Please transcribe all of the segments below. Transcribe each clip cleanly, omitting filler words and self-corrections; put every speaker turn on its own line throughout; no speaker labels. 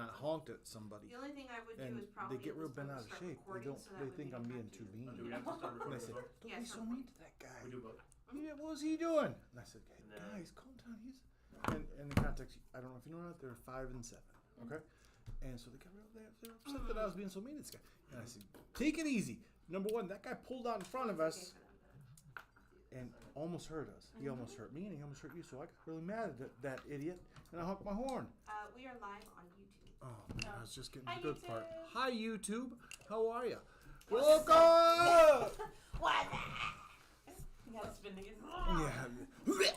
I honked at somebody.
The only thing I would do
And
is probably
they get real bent out of
start
shape.
recording so that
They
way
think
we
I'm
don't
being
have
too
to-
mean.
Do we have to start
And I
recording
said,
as well?
don't
Yeah,
be so
start
mean to that guy.
We do both.
Yeah, what was he doing? And I said, hey,
And then-
guys, calm down. He's and the context, I don't know if you know that, they're 5 and 7. Okay? And so they got real, they're upset that I was being so mean to this guy. And I said, take it easy. Number one, that guy pulled out in front of us and almost hurt us. He almost hurt me and he almost hurt you. So I got really mad at that idiot and I honked my horn.
We are live on YouTube.
Oh, man, I was just getting
Hi,
the good
YouTube.
part. Hi, YouTube. How are you? Welcome!
What? You gotta spin these.
Yeah.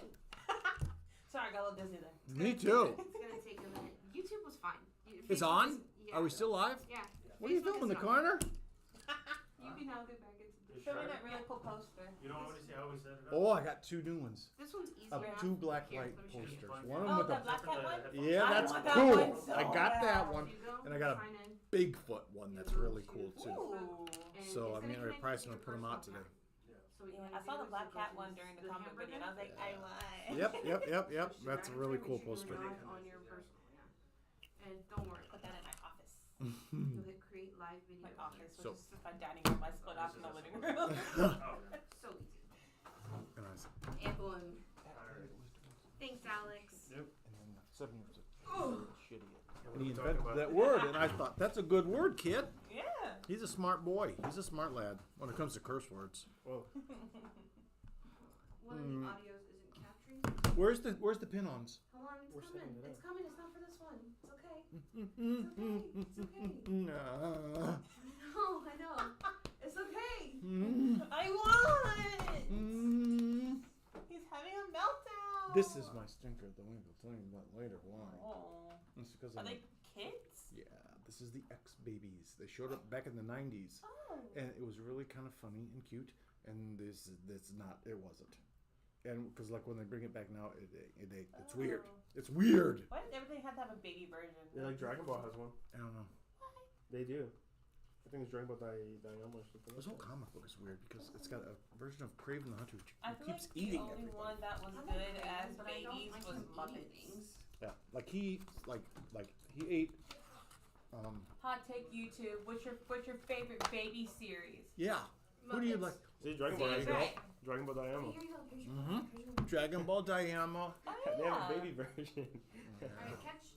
Sorry, I got a little dizzy there.
Me too.
It's gonna take a minute. YouTube was fine.
It's on? Are we still live?
Yeah.
What are you
Facebook
filming,
is
the
on.
corner?
You can now get back into the
Show me that real cool poster.
You don't want me to see how we set it up?
Oh, I got 2 new ones.
This one's easier.
Of 2 black
Here,
light
let me show you.
posters.
One
One of
Oh,
them with
the
a...
black cat one?
Yeah,
I
that's
want that
cool.
one so
I got that
bad.
one.
You go,
And I got a
sign in,
Bigfoot one that's really cool too.
Ooh.
and
So
it's
I'm
gonna
gonna
connect
price
to
them
your
and put them out
personal
today.
account. So what you
Yeah,
wanna
I saw
do
the
is
black
you go
cat
to
one during the
the
comic video, and I was like, I want.
Yep.
Push
That's a
it
really
back
cool
and make sure
poster.
you're live on your personal, yeah. And don't worry,
Put that in my office.
you'll hit create live video.
My office,
So-
which is just my dining room. I split off in the living room.
Oh, okay.
So easy.
And I said,
And boom.
Alright.
Thanks, Alex.
Yep.
and then 7 years ago, shitty.
What
And he
are we talking
invented
about?
that word, and I thought that's a good word, kid.
Yeah.
He's a smart boy. He's a smart lad when it comes to curse words.
Whoa.
One of the audios isn't capturing.
Where's the pin-ons?
Hold on, it's
We're
coming.
setting it
It's
up.
coming. It's not for this one. It's okay. It's okay.
Nah.
No, I know. It's okay.
I want.
Mm.
He's having a meltdown.
This is my stinker that we'll tell you about later. Why?
Oh.
It's because
Are
I'm.
they kids?
Yeah, this is the X Babies. They showed up back in the 90s.
Oh.
And it was really kind of funny and cute. And it wasn't. And because like when they bring it back now, it's weird.
Oh.
It's weird.
Why did everything have to have a baby version?
Yeah, like Dragon Ball has one.
I don't know.
They do. I think it's Dragon Ball Daiyama or something.
This whole comic book is weird because it's got a version of Kraven the Hunter
I
who
feel
keeps
like the
eating
only
everybody.
one that was
I'm
good
okay,
as
but I don't
babies
like
was
him eating
Muppets.
things.
Yeah, like he ate.
Hot take YouTube. What's your favorite baby series?
Yeah. Who do you
Muppets.
like?
See, Dragon
There
Ball
you
has
go.
it. Dragon Ball
Here
Daiyama.
you go. Here's your
Mhm.
here's your
Dragon Ball Daiyama.
Oh,
They have a
yeah.
baby version.
Alright, catch.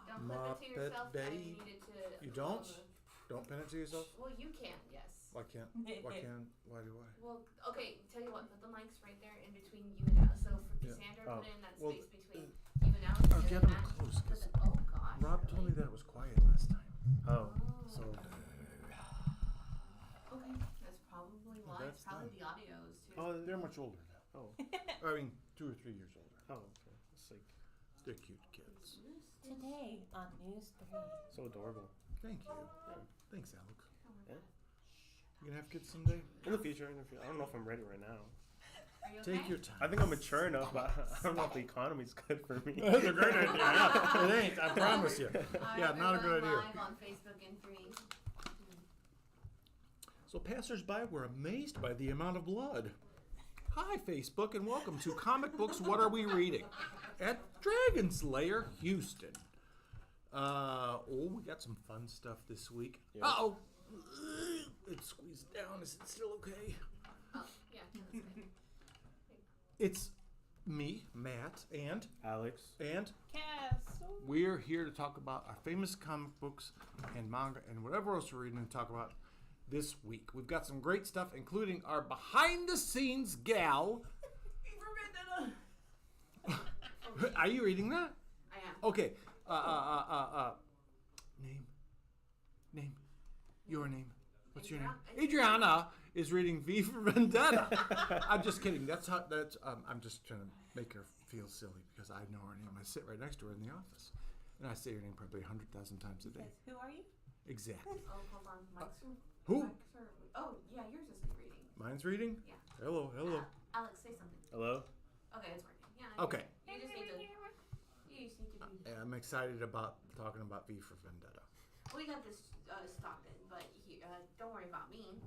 Don't
Muppet
flip it to yourself. I
Baby.
need it to.
You don't? Don't pin it to yourself.
Well, you can, yes.
Why can't? Why do I?
Well, okay, tell you what, put the mics right there in between you and Alex. So for
Yeah.
Cassandra,
Oh.
put it in that
Well,
space between you and Alex.
I'll
and
get
then
them
Matt.
close, 'cause
Oh gosh.
Rob
really?
told me that it was quiet last time.
Oh.
So
Okay, that's probably why.
that's
It's probably
them.
the audios too.
oh, they're much older now.
Oh.
I mean, 2 or 3 years older.
Oh, okay. It's like
They're cute kids.
Today on News 3.
so adorable.
Thank you. Thanks, Alex.
Yeah.
You gonna have kids someday?
In the future, I don't know if I'm ready right now.
Are you okay?
Take your time.
I think I'm mature enough, but I don't know if the economy's good for me.
That's a great idea. Yeah, it ain't. I promise you.
Alright,
Yeah, not a
we're
good
going
idea.
live on Facebook in 3.
So passersby were amazed by the amount of blood. Hi, Facebook, and welcome to Comic Books What Are We Reading? At Dragon Slayer, Houston. We got some fun stuff this week.
Yeah.
Uh-oh! It's squeezed down. Is it still okay?
Oh, yeah, that's good.
It's me, Matt, and
Alex.
Cass.
we're here to talk about our famous comic books and manga and whatever else we're reading and talk about this week. We've got some great stuff, including our behind-the-scenes gal. Are you reading that?
I am.
Okay. Name. Your name. What's your name? Adriana is reading V for Vendetta. I'm just kidding. I'm just trying to make her feel silly because I know her name. I sit right next to her in the office, and I say her name probably 100,000 times a day.
Yes, who are you?
Exactly.
Oh, hold on. Mike's
Who?
Mike's are- Oh, yeah, yours isn't reading.
Mine's reading.
Yeah.
Hello.
Alex, say something.
Hello.
Okay, it's working. Yeah.
Okay.
You just need to. You just need to be.
I'm excited about talking about V for Vendetta.
We got this stocked in, but don't worry about me. You should.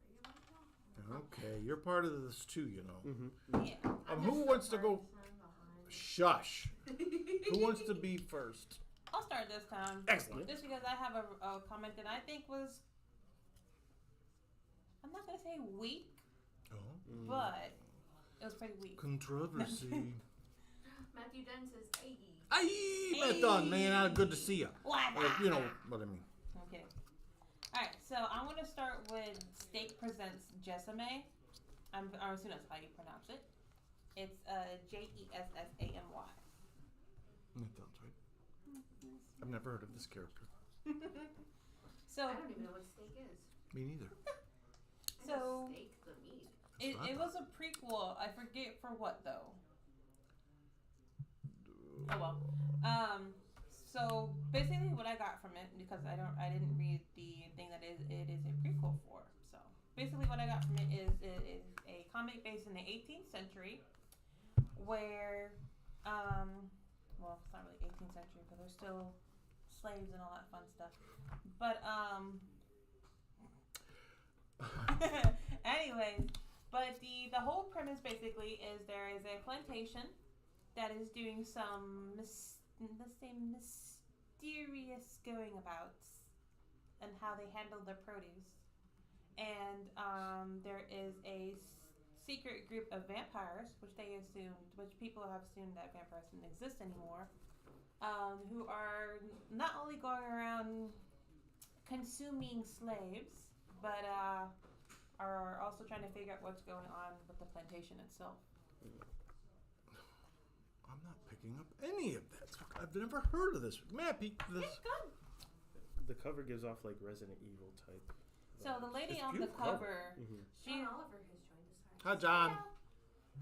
Are you right now?
Okay, you're part of this too, you know.
Yeah.
I'm
who
just
wants to go?
the person behind.
Shush. Who wants to be first?
I'll start this time.
Excellent.
Just because I have a comment that I think was, I'm not gonna say weak,
Oh.
but it was pretty weak.
Controversy.
Matthew Dunn says, "Hey."
Aye, well done, man. Good to see you. You know what I mean.
Okay. Alright, so I'm going to start with Steak Presents Jessamy. I'm assuming that's how you pronounce it. It's Jessamy.
That sounds right. I've never heard of this character.
So
I don't even know what steak is.
Me neither.
I
So-
know steak, the meat.
it was a prequel. I forget for what though. Oh well. So basically, what I got from it, because I didn't read the thing that it is a prequel for. So basically, what I got from it is a comic based in the 18th century, where well, it's not really 18th century because there's still slaves and all that fun stuff. But anyways, but the whole premise basically is there is a plantation that is doing some let's say mysterious going abouts and how they handle their produce, and there is a secret group of vampires, which people have assumed that vampires didn't exist anymore, who are not only going around consuming slaves, but are also trying to figure out what's going on with the plantation itself.
I'm not picking up any of that. I've never heard of this. May I peek this?
It's good.
The cover gives off like Resident Evil type.
So the lady
It's
on the
beautiful cover.
cover, she
John Oliver has joined us.
Hi, John.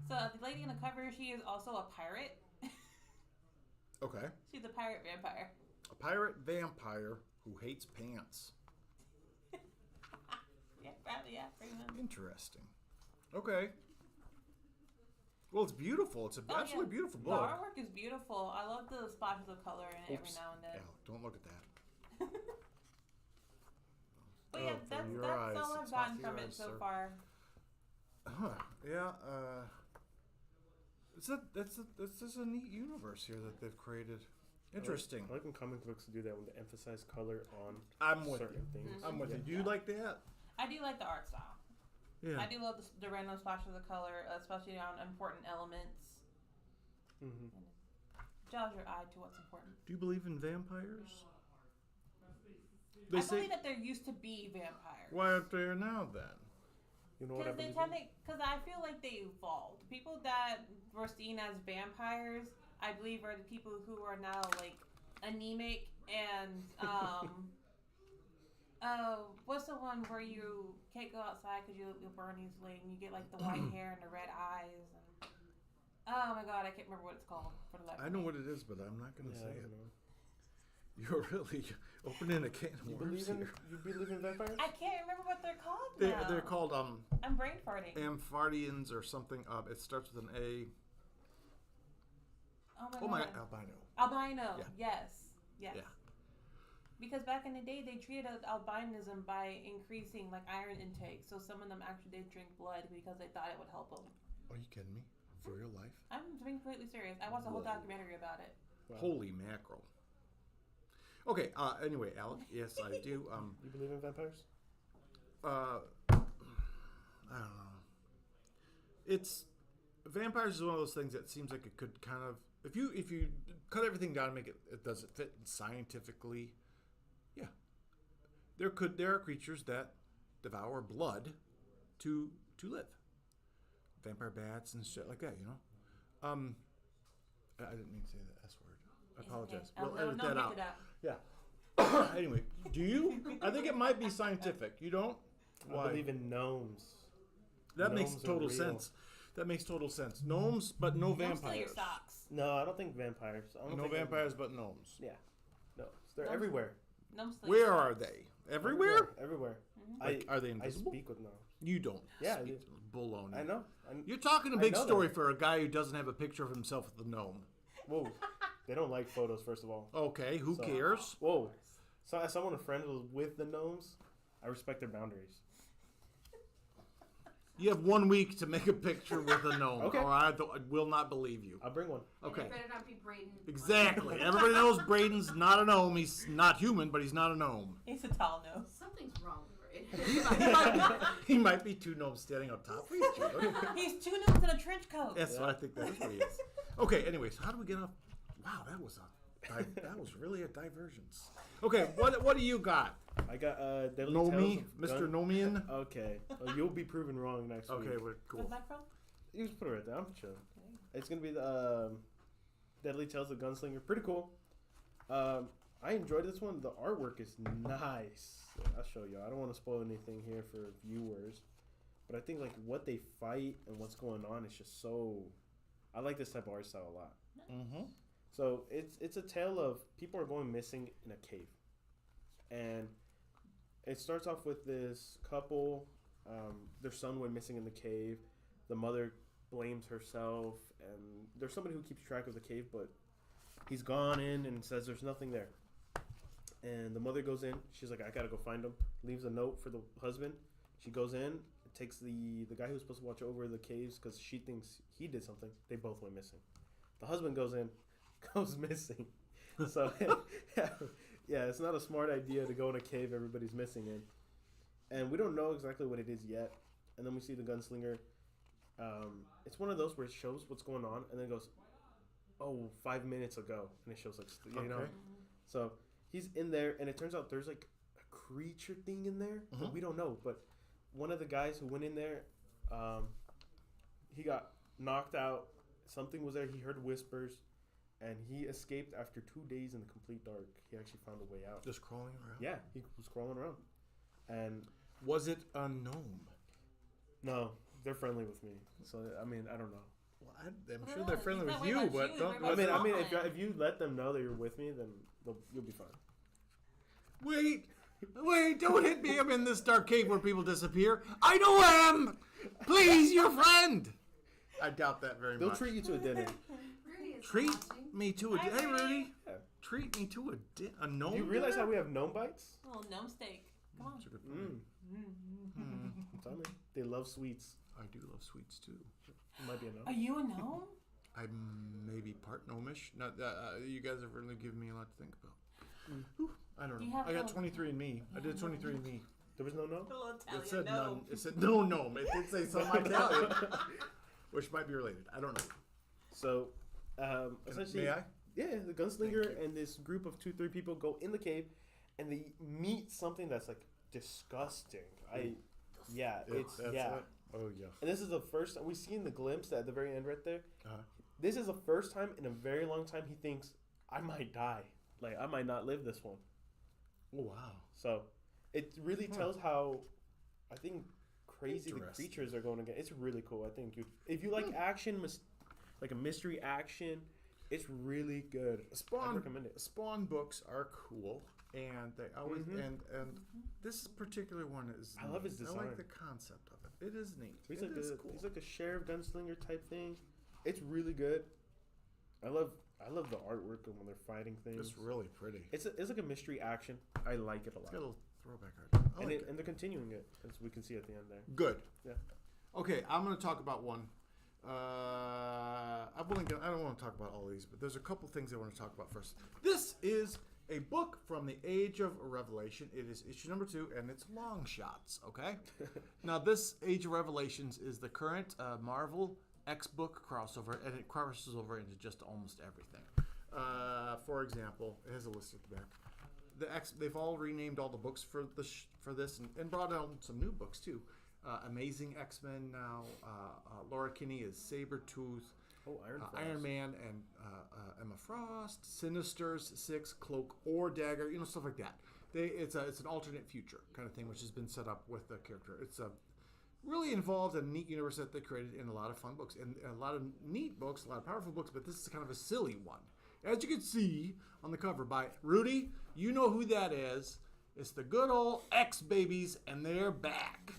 So the lady on the cover, she is also a pirate.
Okay.
She's a pirate vampire.
A pirate vampire who hates pants.
Yeah, probably, yeah, pretty much.
Interesting. Okay. Well, it's beautiful. It's an
Oh,
absolutely
yeah.
beautiful
The
book.
artwork is beautiful. I love the splashes of color in it every
Oops.
now and then.
Al, don't look at that.
But yeah,
Oh, from
that's
your
all
eyes.
I've
It's
gotten
off your
from it
eyes,
so
sir.
far.
Huh. Yeah. That's just a neat universe here that they've created. Interesting.
I like when comic books do that when they emphasize color on
I'm with
certain
you.
things.
I'm with you.
Yeah.
Do you like that?
I do like the art style.
Yeah.
I do love the random splashes of color, especially on important elements.
Mm-hmm.
Draws your eye to what's important.
Do you believe in vampires?
I believe that there used to be vampires.
Why aren't there now then?
You know what I
Because
believe in?
because I feel like they evolved. People that were seen as vampires, I believe, are the people who are now like anemic and what's the one where you can't go outside because you'll burn easily and you get like the white hair and the red eyes and oh my god, I can't remember what it's called for the life.
I know what it is, but I'm not going to
Yeah,
say
I
it.
don't know.
You're really opening a can of
You
worms
believe in
here.
vampires?
I can't remember what they're called now.
They're called
I'm brain farting.
amphibians or something. It starts with an A.
Oh my god.
albino.
Albino.
Yeah.
Yes.
Yeah.
Because back in the day, they treated albinism by increasing like iron intake. So some of them actually did drink blood because they thought it would help them.
Are you kidding me? For real life?
I'm being completely serious. I watched a whole
Whoa.
documentary about it.
Wow.
Holy mackerel. Okay. Anyway, Alec. Yes, I do.
You believe in vampires?
I don't know. It's vampires is one of those things that seems like it could kind of if you cut everything down and make it does it fit scientifically. Yeah. There are creatures that devour blood to live. Vampire bats and shit like that, you know. I didn't mean to say the S word. I apologize.
Okay.
We'll edit that
no,
out.
It out.
Yeah. Anyway, do you? I think it might be scientific. You don't?
I believe in gnomes.
That makes
Gnomes are
total
real.
sense. That makes total sense. Gnomes, but no
Don't steal
vampires.
your socks.
No, I don't think vampires. I don't
No
think
vampires, but gnomes.
Yeah. No. They're
Gnomes-
everywhere.
No steal
Where
your
are
socks.
they? Everywhere?
Everywhere.
Like, are they
I
invisible?
speak with gnomes.
You don't.
Yeah, I
speak baloney.
I know.
You're talking a
I
big
know
story
that.
for a guy who doesn't have a picture of himself with a gnome.
Whoa. They don't like photos, first of all.
Okay, who
So-
cares?
Whoa. So as someone a friend was with the gnomes, I respect their boundaries.
You have 1 week to make a picture with a gnome,
Okay.
or I will not believe you.
I'll bring one.
Okay.
And it better not be Braden.
Exactly. Everybody knows Braden's not a gnome. He's not human, but he's not a gnome.
He's a tall nose.
Something's wrong with
He
Braden.
might be 2 gnomes standing on top of each other.
He's 2 gnomes in a trench coat.
That's what I think that is what he is. Okay, anyways, how do we get off? Wow, that was really a divergence. Okay, what do you got?
I got Deadly
Nomi,
Tales of
Mr. Nomian.
Okay. You'll be proven wrong next week.
Okay, we're cool.
Where's that from?
You just put it right there. I'm chill. It's gonna be the Deadly Tales of Gunslinger. Pretty cool. I enjoyed this one. The artwork is nice. I'll show you. I don't want to spoil anything here for viewers, but I think like what they fight and what's going on is just so. I like this type of art style a lot.
Mm-hmm.
So it's a tale of people are going missing in a cave, and it starts off with this couple. Their son went missing in the cave. The mother blames herself, and there's somebody who keeps track of the cave, but he's gone in and says there's nothing there. And the mother goes in. She's like, I gotta go find him. Leaves a note for the husband. She goes in, takes the guy who's supposed to watch over the caves because she thinks he did something. They both went missing. The husband goes in, goes missing. So yeah, it's not a smart idea to go in a cave everybody's missing in. And we don't know exactly what it is yet. And then we see the gunslinger. It's one of those where it shows what's going on and then goes, 5 minutes ago, and it shows like you know.
Okay.
So he's in there, and it turns out there's like a creature thing in there that we don't know. But one of the guys who went in there, he got knocked out. Something was there. He heard whispers, and he escaped after 2 days in the complete dark. He actually found a way out.
Just crawling around.
Yeah, he was crawling around, and
Was it a gnome?
no, they're friendly with me. So I mean, I don't know.
Well, I'm sure
Well,
they're friendly
he's
with
not
you,
worried
but
about
don't.
you,
I mean,
Fine.
if you let them know that you're with me, then you'll be fine.
Wait! Don't hit me! I'm in this dark cave where people disappear. I know I am. Please, your friend. I doubt that very
They'll
much.
treat you to a dinner.
Rudy is
Treat
watching.
me to a
Hi,
Hey,
Rudy.
Rudy.
Yeah.
Treat me to a gnome.
Do you realize
dinner?
how we have gnome bites?
Oh, gnome steak. Come on.
That's a good point.
I'm telling you, they love sweets.
I do love sweets too.
It might be a
Are
gnome.
you a gnome?
I'm maybe part gnomish. Not you guys have really given me a lot to think about.
Mm.
Whew, I don't
Do you
know.
have
I got
some-
23andMe. I did 23andMe.
There was no gnome.
A little
It
Italian
said
gnome.
none. It said no gnome. It did say something Italian, which might be related. I don't know.
So, essentially,
May I?
yeah, the gunslinger
Thank you.
and this group of 2-3 people go in the cave, and they meet something that's like disgusting. It's
That's
yeah.
it? Oh yeah.
And this is the first time we see in the glimpse at the very end right there.
Uh-huh.
This is the first time in a very long time he thinks I might die. Like I might not live this one.
Oh wow.
So it really tells how I think crazy the
Interesting.
creatures are going to get. It's really cool. I think if you like action, like a mystery action, it's really good. I
Spawn
recommend it.
Spawn books are cool, and they always
Mhm.
and this particular one is.
I love
neat.
his
I
design.
like the concept of it. It is neat.
He's
It
like
is
a
cool.
he's like a sheriff gunslinger type thing. It's really good. I love the artwork and when they're fighting things.
It's really pretty.
It's like a mystery action. I like it a
It's
lot.
got a little throwback art. I
And,
like it.
and they're continuing it, as we can see at the end there.
Good.
Yeah.
Okay, I'm going to talk about one. I don't want to talk about all these, but there's a couple things I want to talk about first. This is a book from the Age of Revelation. It is issue number 2, and it's long shots. Okay. Now, this Age of Revelations is the current Marvel X-book crossover, and it crosses over into just almost everything. For example, it has a list at the back. They've all renamed all the books for this and brought out some new books too. Amazing X-Men now. Laura Kinney is Sabretooth.
Oh, Iron Frost.
Iron Man and Emma Frost. Sinisters 6, Cloak or Dagger. Stuff like that. It's an alternate future kind of thing, which has been set up with the character. It's really involved in a neat universe that they created in a lot of fun books and a lot of neat books, a lot of powerful books. But this is kind of a silly one. As you can see on the cover by Rudy, you know who that is. It's the good old X-Babies, and they're back.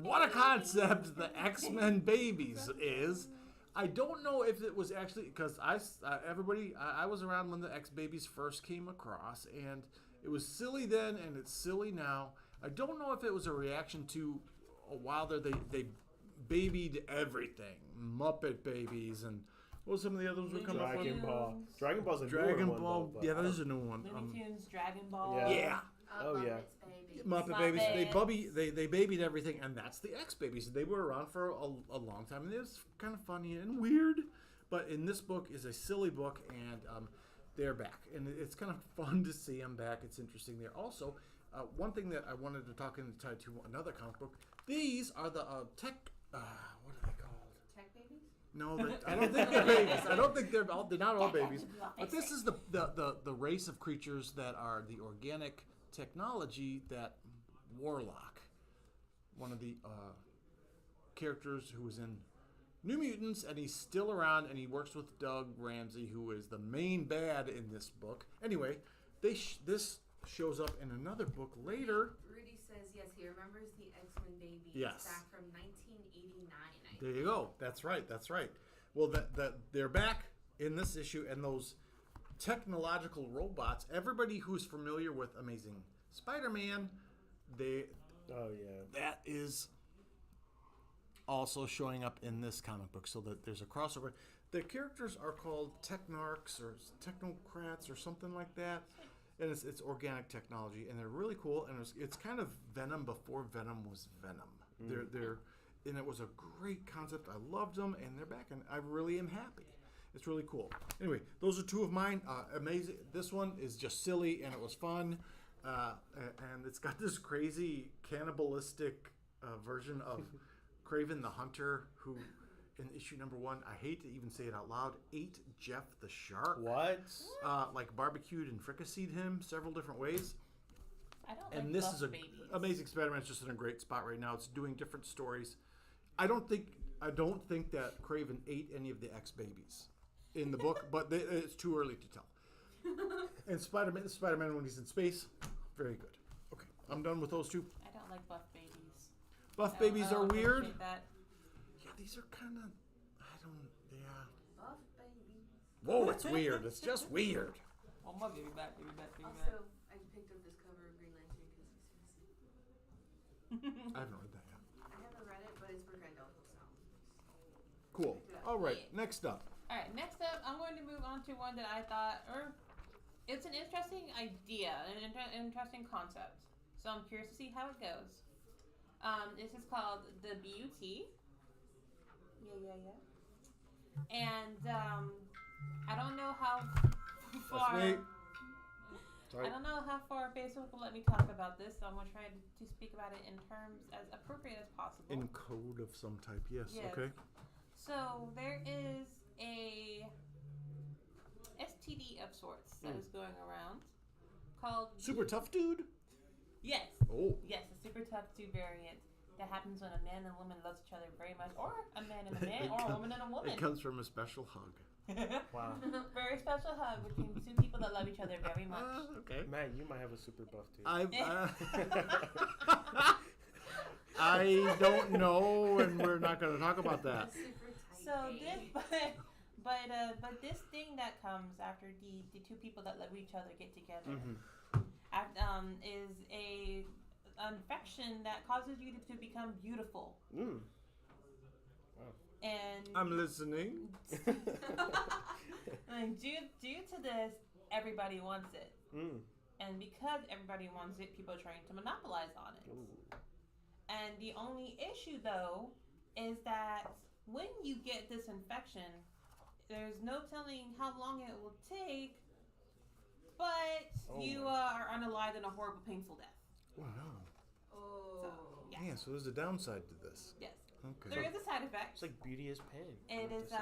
What a concept the X-Men Babies is. I don't know if it was actually, because I was around when the X-Babies first came across, and it was silly then, and it's silly now. I don't know if it was a reaction to a while there, they babied everything. Muppet Babies and what was some of the others were coming up
Dragon
with?
Ball. Dragon Ball's a
Dragon
newer
Ball.
one, though, but
Yeah,
I
that
don't-
is a new one.
Looney Tunes, Dragon Ball.
Yeah.
Yeah.
Oh, yeah.
Muppets, baby.
Muppet Babies.
Muppets.
They babied everything, and that's the X Babies. They were around for a long time, and it was kind of funny and weird. But in this book is a silly book, and they're back, and it's kind of fun to see them back. It's interesting there. Also, one thing that I wanted to talk into to another comic book. These are the tech. What are they called?
Tech babies?
No, I don't think they're babies. I don't think they're not all babies. But this is the race of creatures that are the organic technology that Warlock, one of the characters who was in New Mutants, and he's still around, and he works with Doug Ramsey, who is the main bad in this book. Anyway, this shows up in another book later.
Rudy says yes, he remembers the X-Men babies
Yes.
back from 1989. I
There you go. That's right. That's right. Well, that they're back in this issue, and those technological robots. Everybody who's familiar with Amazing Spider-Man,
Oh yeah.
that is also showing up in this comic book. So that there's a crossover. The characters are called Technarchs or Technocrats or something like that, and it's organic technology, and they're really cool. And it's kind of Venom before Venom was Venom. They're and it was a great concept. I loved them, and they're back, and I really am happy. It's really cool. Anyway, those are two of mine. Amazing. This one is just silly, and it was fun, and it's got this crazy cannibalistic version of Kraven the Hunter, who in issue number 1, I hate to even say it out loud, ate Jeff the Shark.
What?
Like barbecued and fricasseed him several different ways.
I don't
And
like
this
buff
is a
babies.
Amazing Spider-Man's just in a great spot right now. It's doing different stories. I don't think that Kraven ate any of the X babies in the book, but it's too early to tell. And Spider-Man when he's in space, very good. Okay, I'm done with those two.
I don't like buff babies.
Buff
I
babies are
don't
weird.
appreciate that.
Yeah, these are kind of. Yeah.
Buff babies.
Whoa, it's weird. It's just weird.
Oh my baby back, baby back, baby
Also, I picked up this cover of Green Lantern because he's fancy.
I haven't read that yet.
I haven't read it, but it's for Grendel, so.
Cool. All right, next up.
All right, next up, I'm going to move on to one that I thought, it's an interesting idea, an interesting concept. So I'm curious to see how it goes. This is called The BUT. Yeah. And I don't know how far.
That's me. Sorry.
I don't know how far Facebook will let me talk about this, so I'm going to try to speak about it in terms as appropriate as possible.
In code of some type, yes.
Yes.
Okay.
So there is a STD of sorts that is going around called
Super tough dude.
Yes,
Oh.
yes, a super tough 2 variant that happens when a man and a woman loves each other very much, or a man and a man, or a woman and a woman.
It comes from a special hug.
Wow.
Very special hug between 2 people that love each other very much.
Okay.
Matt, you might have a super buff too.
I don't know, and we're not going to talk about that.
Super tight.
So
babe.
this, but this thing that comes after the 2 people that love each other get together.
Mhm.
Is a infection that causes you to become beautiful.
Mm.
And
I'm listening.
and due to this, everybody wants it.
Mm.
And because everybody wants it, people are trying to monopolize on it.
Ooh.
And the only issue, though, is that when you get this infection, there's no telling how long it will take, but
Oh
you
my.
are unalived in a horrible, painful death.
Wow.
Oh.
Yeah.
Yeah, so there's a downside to this.
Yes.
Okay.
There is a side effect.
It's like beauty is pain.
It
What
is
to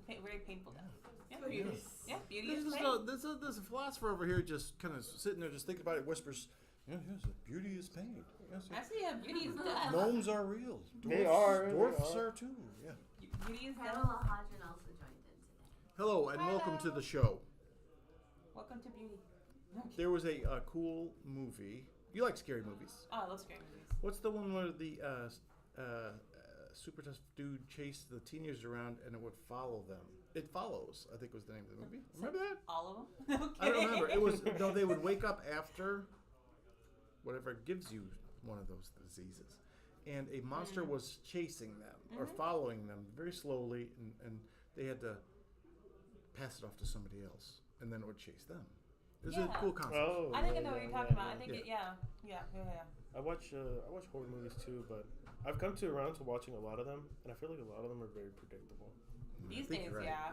say.
very painful death. Yeah,
Beauty.
beauty. Yeah, beauty
There's
is pain.
a philosopher over here just kind of sitting there just thinking about it, whispers, yes, beauty is pain. Yes, yes.
Actually, beauty is death.
Gnomes are real.
They are, they
Dwarfs
are.
are too. Yeah.
Beauty is death.
Pamela Hodgin also joined in today.
Hello and welcome to
Hello.
the show.
Welcome to beauty.
There was a cool movie. You like scary movies?
Oh, I love scary movies.
What's the one where the super tough dude chased the teenagers around and it would follow them? It Follows, I think was the name of the movie. Remember that?
All of them? Okay.
I don't remember. It was no. They would wake up after whatever gives you one of those diseases, and a monster was chasing them or following them very slowly, and they had to pass it off to somebody else, and then it would chase them. It was a
Yeah.
cool concept.
Oh,
I think I know what you're talking about. I think
yeah.
yeah.
I watch horror movies too, but I've come around to watching a lot of them, and I feel like a lot of them are very predictable.
These
I think
days,
you're right.
yeah.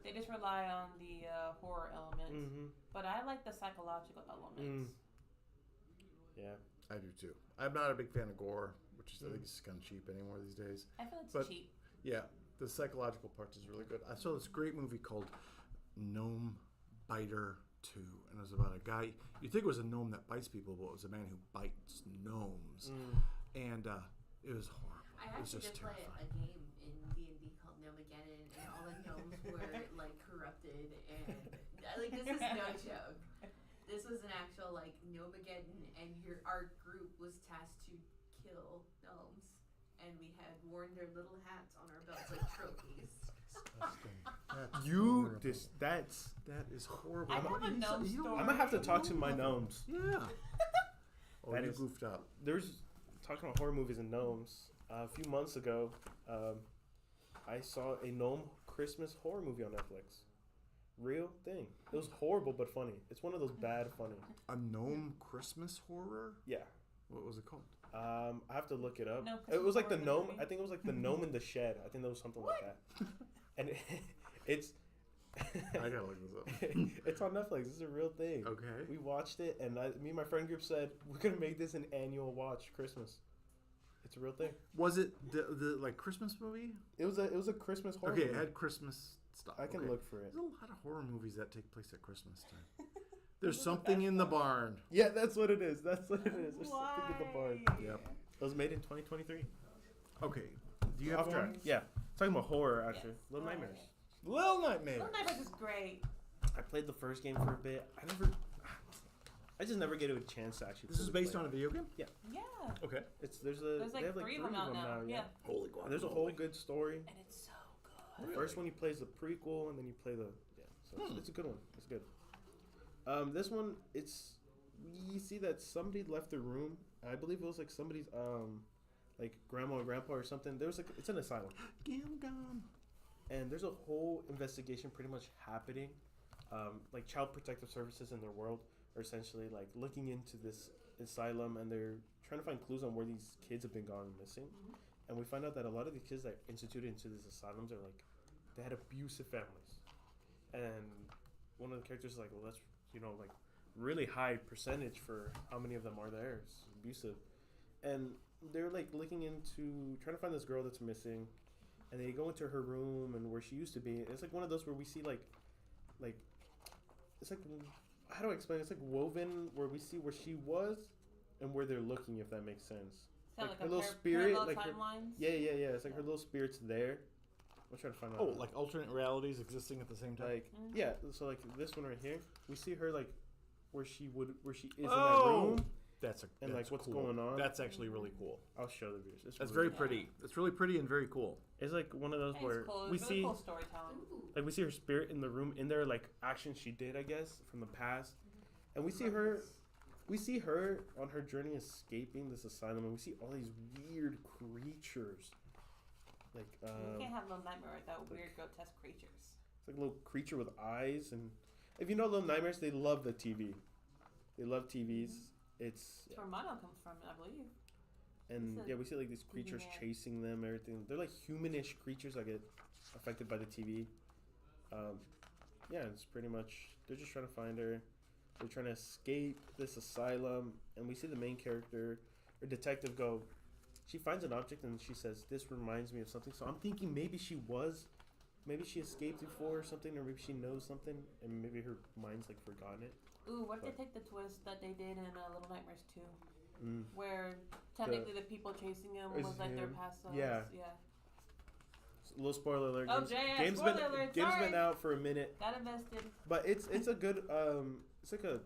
They just rely on the horror element.
Mm-hmm.
But I like the psychological elements.
Yeah.
I do too. I'm not a big fan of gore, which is I think is kind of cheap anymore these days.
I feel it's
But-
cheap.
Yeah, the psychological part is really good. I saw this great movie called Gnome Biter 2, and it was about a guy. You'd think it was a gnome that bites people, but it was a man who bites gnomes, and it was horrible.
I
It was
actually
just
did play
terrifying.
a game in D&D called Gnomegeddon, and all the gnomes were like corrupted, and like this is no joke. This was an actual like Gnomegeddon, and our group was tasked to kill gnomes, and we had worn their little hats on our belts like trophies.
Disgusting. That's
You
horrible. That is horrible.
I have a gnome
You don't-
story.
I'm gonna have to talk to my gnomes.
Yeah. Oh,
That
you
is-
goofed up.
There's talking about horror movies and gnomes. A few months ago, I saw a gnome Christmas horror movie on Netflix. Real thing. It was horrible but funny. It's one of those bad funny.
A gnome Christmas horror?
Yeah.
What was it called?
I have to look it up.
No,
It was like the
Christmas horror
gnome.
movie.
I think it was like the gnome in the shed. I think there was something like that. And it's.
I gotta look this up.
It's on Netflix. It's a real thing.
Okay.
We watched it, and me and my friend group said we're gonna make this an annual watch Christmas. It's a real thing.
Was it the like Christmas movie?
It was a Christmas horror.
Okay,
movie.
it had Christmas stuff.
I can
okay.
look for it.
There's a lot of horror movies that take place at Christmas time. There's something in the barn.
Yeah, that's what it is. That's what it is. There's something in the barn.
Yep.
It was made in 2023.
Okay. Do you have
Off track.
one?
Yeah. Talking about horror, actually.
Yes.
Little
Oh,
Nightmares.
Little Nightmares.
Little Nightmares is great.
I played the first game for a bit. I just never get a chance to actually.
This is
fully
based
play
on a video game?
Yeah.
Okay.
There's
There's
they
like
have
three of them out now. Yeah.
Holy
And there's a whole good story.
And it's so
The
good.
first one you play is the prequel, and then you play the So it's a good one. It's good. This one, we see that somebody left the room. I believe it was like somebody's like grandma or grandpa or something. There was like it's an asylum.
Gam.
And there's a whole investigation pretty much happening. Like Child Protective Services in their world are essentially like looking into this asylum, and they're trying to find clues on where these kids have been gone missing.
Mm-hmm.
And we find out that a lot of the kids that are instituted into these asylums are like, they had abusive families. And one of the characters is like, well, that's, like really high percentage for how many of them are there. It's abusive. And they're like looking into trying to find this girl that's missing. And they go into her room and where she used to be. It's like one of those where we see like it's like, how do I explain? It's like woven where we see where she was and where they're looking, if that makes sense.
So
Like
like
her
a
little spirit,
parallel
like her-
timelines.
Yeah. It's like her little spirit's there. I'm trying to find out.
Oh, like alternate realities existing at the same time.
Like
Mhm.
yeah. So like this one right here, we see her like where she is in that
Oh!
room.
That's
And, like,
that's
what's
cool.
going on.
That's actually really cool.
I'll show the viewers.
That's
really
very pretty. It's really pretty and very cool.
It's like one of those
It's
where
cool.
we
It's really
see
cool storytelling.
Ooh.
like we see her spirit in the room in there, like actions she did, I guess, from the past, and we see her on her journey escaping this asylum, and we see all these weird creatures, like
You can't have Little Nightmare without weird, grotesque creatures.
it's like a little creature with eyes, and if you know Little Nightmares, they love the TV, they love TVs. It's
That's where Mono comes from, I believe.
and
It's a
yeah, we see like these creatures
man.
chasing them, everything. They're like humanish creatures that get affected by the TV. Yeah, it's pretty much they're just trying to find her. They're trying to escape this asylum, and we see the main character or detective go. She finds an object and she says, "This reminds me of something." So I'm thinking maybe she escaped before or something, or maybe she knows something, and maybe her mind's like forgotten it.
Ooh, what if they take the twist that they did in Little Nightmares 2?
Mm.
Where technically the people chasing him
Is
was like their
him.
past selves.
Yeah.
Yeah.
A little spoiler alert.
Oh,
game's,
yeah,
game's
spoiler
been
alert,
game's
sorry.
been out for a minute.
Got invested.
But it's a good it's like a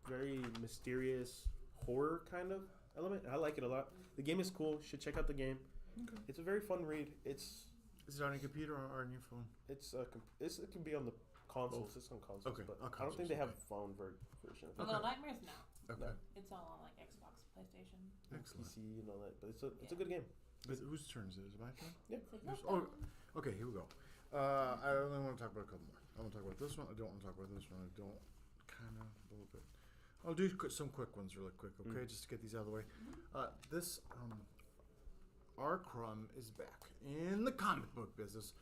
very mysterious horror kind of element. I like it a lot. The game is cool. Should check out the game.
Okay.
It's a very fun read. Is
it on your computer or on your phone?
it can be on the consoles. It's on consoles.
Okay,
But
on
I don't think they
consoles,
have phone version.
For Little Nightmares? No.
Okay.
It's all on like Xbox, PlayStation.
Excellent.
PC and all that, but it's a good game.
Whose turn is it? Is it my turn?
Yeah.
It's like,
Who's-
"Oh,
Okay, here we go. I only want to talk about a couple more. I want to talk about this one. I don't want to talk about this one. I don't. Kind of a little bit. I'll do some quick ones really quick, okay? Just to get these out of the way. This R. Crumb is back in the comic book business.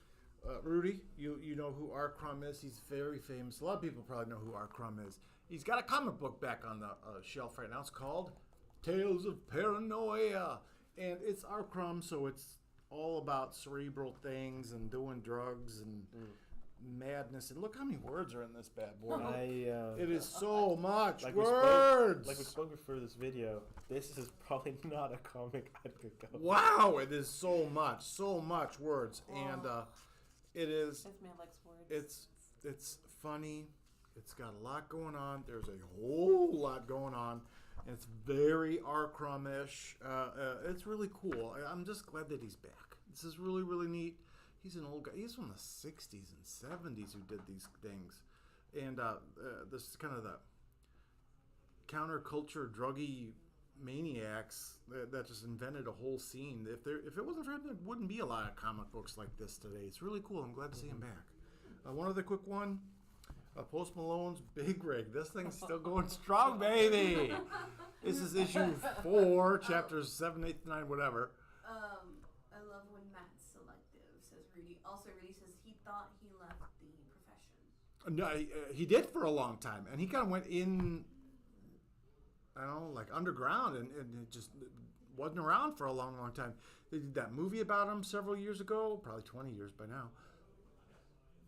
Rudy, you know who R. Crumb is. He's very famous. A lot of people probably know who R. Crumb is. He's got a comic book back on the shelf right now. It's called Tales of Paranoia. And it's R. Crumb, so it's all about cerebral things and doing drugs and madness. And look how many words are in this bad boy. It is so much words.
Like we spoke before this video, this is probably not a comic I'd pick up.
Wow, it is so much words. And it is,
This man likes words.
it's funny. It's got a lot going on. There's a whole lot going on. And it's very R. Crumb-ish. It's really cool. I'm just glad that he's back. This is really, really neat. He's an old guy. He's from the 60s and 70s who did these things. And this is kind of the counterculture, druggy maniacs that just invented a whole scene. If it wasn't for him, there wouldn't be a lot of comic books like this today. It's really cool. I'm glad to see him back. One other quick one. Post Malone's Big Rig. This thing's still going strong, baby. This is issue 4, chapters 7, 8, 9, whatever.
I love when Matt's selective, says Rudy. Also, Rudy says he thought he left the profession.
No, he did for a long time, and he kind of went in, I don't know, like underground, and it just wasn't around for a long, long time. They did that movie about him several years ago, probably 20 years by now.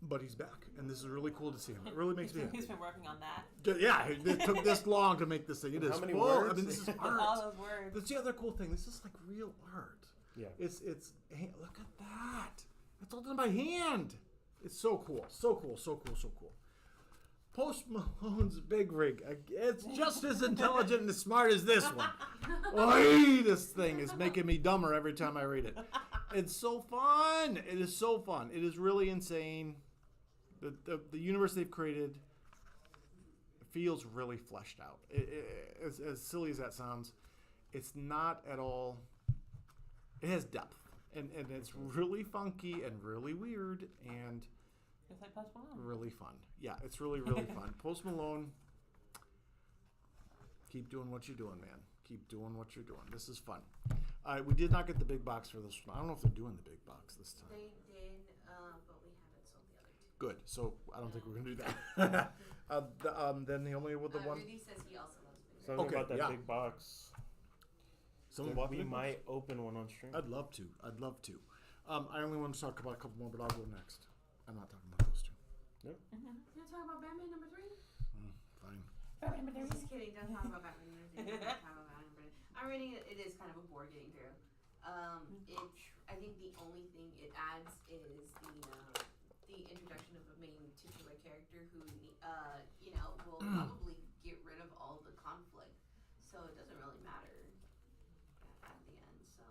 But he's back, and this is really cool to see him. It really makes me happy.
He's been working on that.
Yeah, it took this long to make this thing. It is
How many
full.
words?
I mean, this is
All
art.
those words.
That's the other cool thing. This is like real art.
Yeah.
It's hey, look at that. It's all done by hand. It's so cool. So cool. So cool. So cool. Post Malone's Big Rig. It's just as intelligent and as smart as this one. Oy, this thing is making me dumber every time I read it. It's so fun. It is so fun. It is really insane. The universe they've created feels really fleshed out. As silly as that sounds, it's not at all. It has depth, and it's really funky and really weird and
Just like Post Malone.
really fun. Yeah, it's really, really fun. Post Malone, keep doing what you're doing, man. Keep doing what you're doing. This is fun. We did not get the big box for this one. I don't know if they're doing the big box this time.
They did, but we haven't sold the other two.
Good. So I don't think we're gonna do that. Then the only with the one.
Rudy says he also loves Big Rig.
Something
Okay,
about that
yeah.
big box.
Someone
that
bought the
we
big box?
might open one on stream.
I'd love to. I'd love to. I only want to talk about a couple more, but I'll go next. I'm not talking about those two.
You want to talk about Batman number 3?
Fine.
Just kidding. Don't talk about Batman number 3. Don't talk about Batman number 3. I'm reading it. It is kind of a bore getting through. I think the only thing it adds is the introduction of a main titular character who, will probably get rid of all the conflict. So it doesn't really matter at the end. So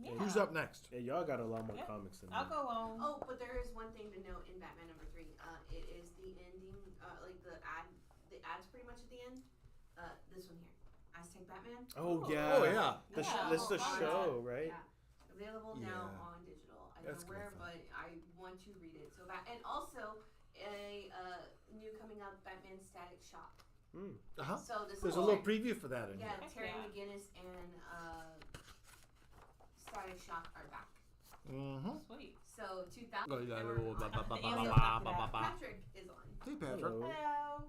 Yeah.
Who's up next?
Yeah, y'all got a lot more
Yeah.
comics than
I'll
me.
go on.
Oh, but there is one thing to note in Batman number 3. It is the ending, like the ad's pretty much at the end. This one here, Aztec Batman.
Oh
Oh.
yeah.
Oh yeah.
This is the
Oh,
show, right?
Yeah, available now
Yeah.
on digital. I
That's
don't know where,
kinda fun.
but I want to read it so bad. And also a new coming up Batman Static Shock.
Uh-huh.
So this
There's
is
a little preview for that in
yeah,
here.
Terry
Yeah.
McGinnis and Static Shock are back.
Mm-hmm.
Sweet.
So 2000.
Oh, yeah,
they were
ba-
on.
ba- ba-
And
ba-
so
ba- ba- ba-
Patrick is on.
Hey, Patrick.
Hello.
Hello.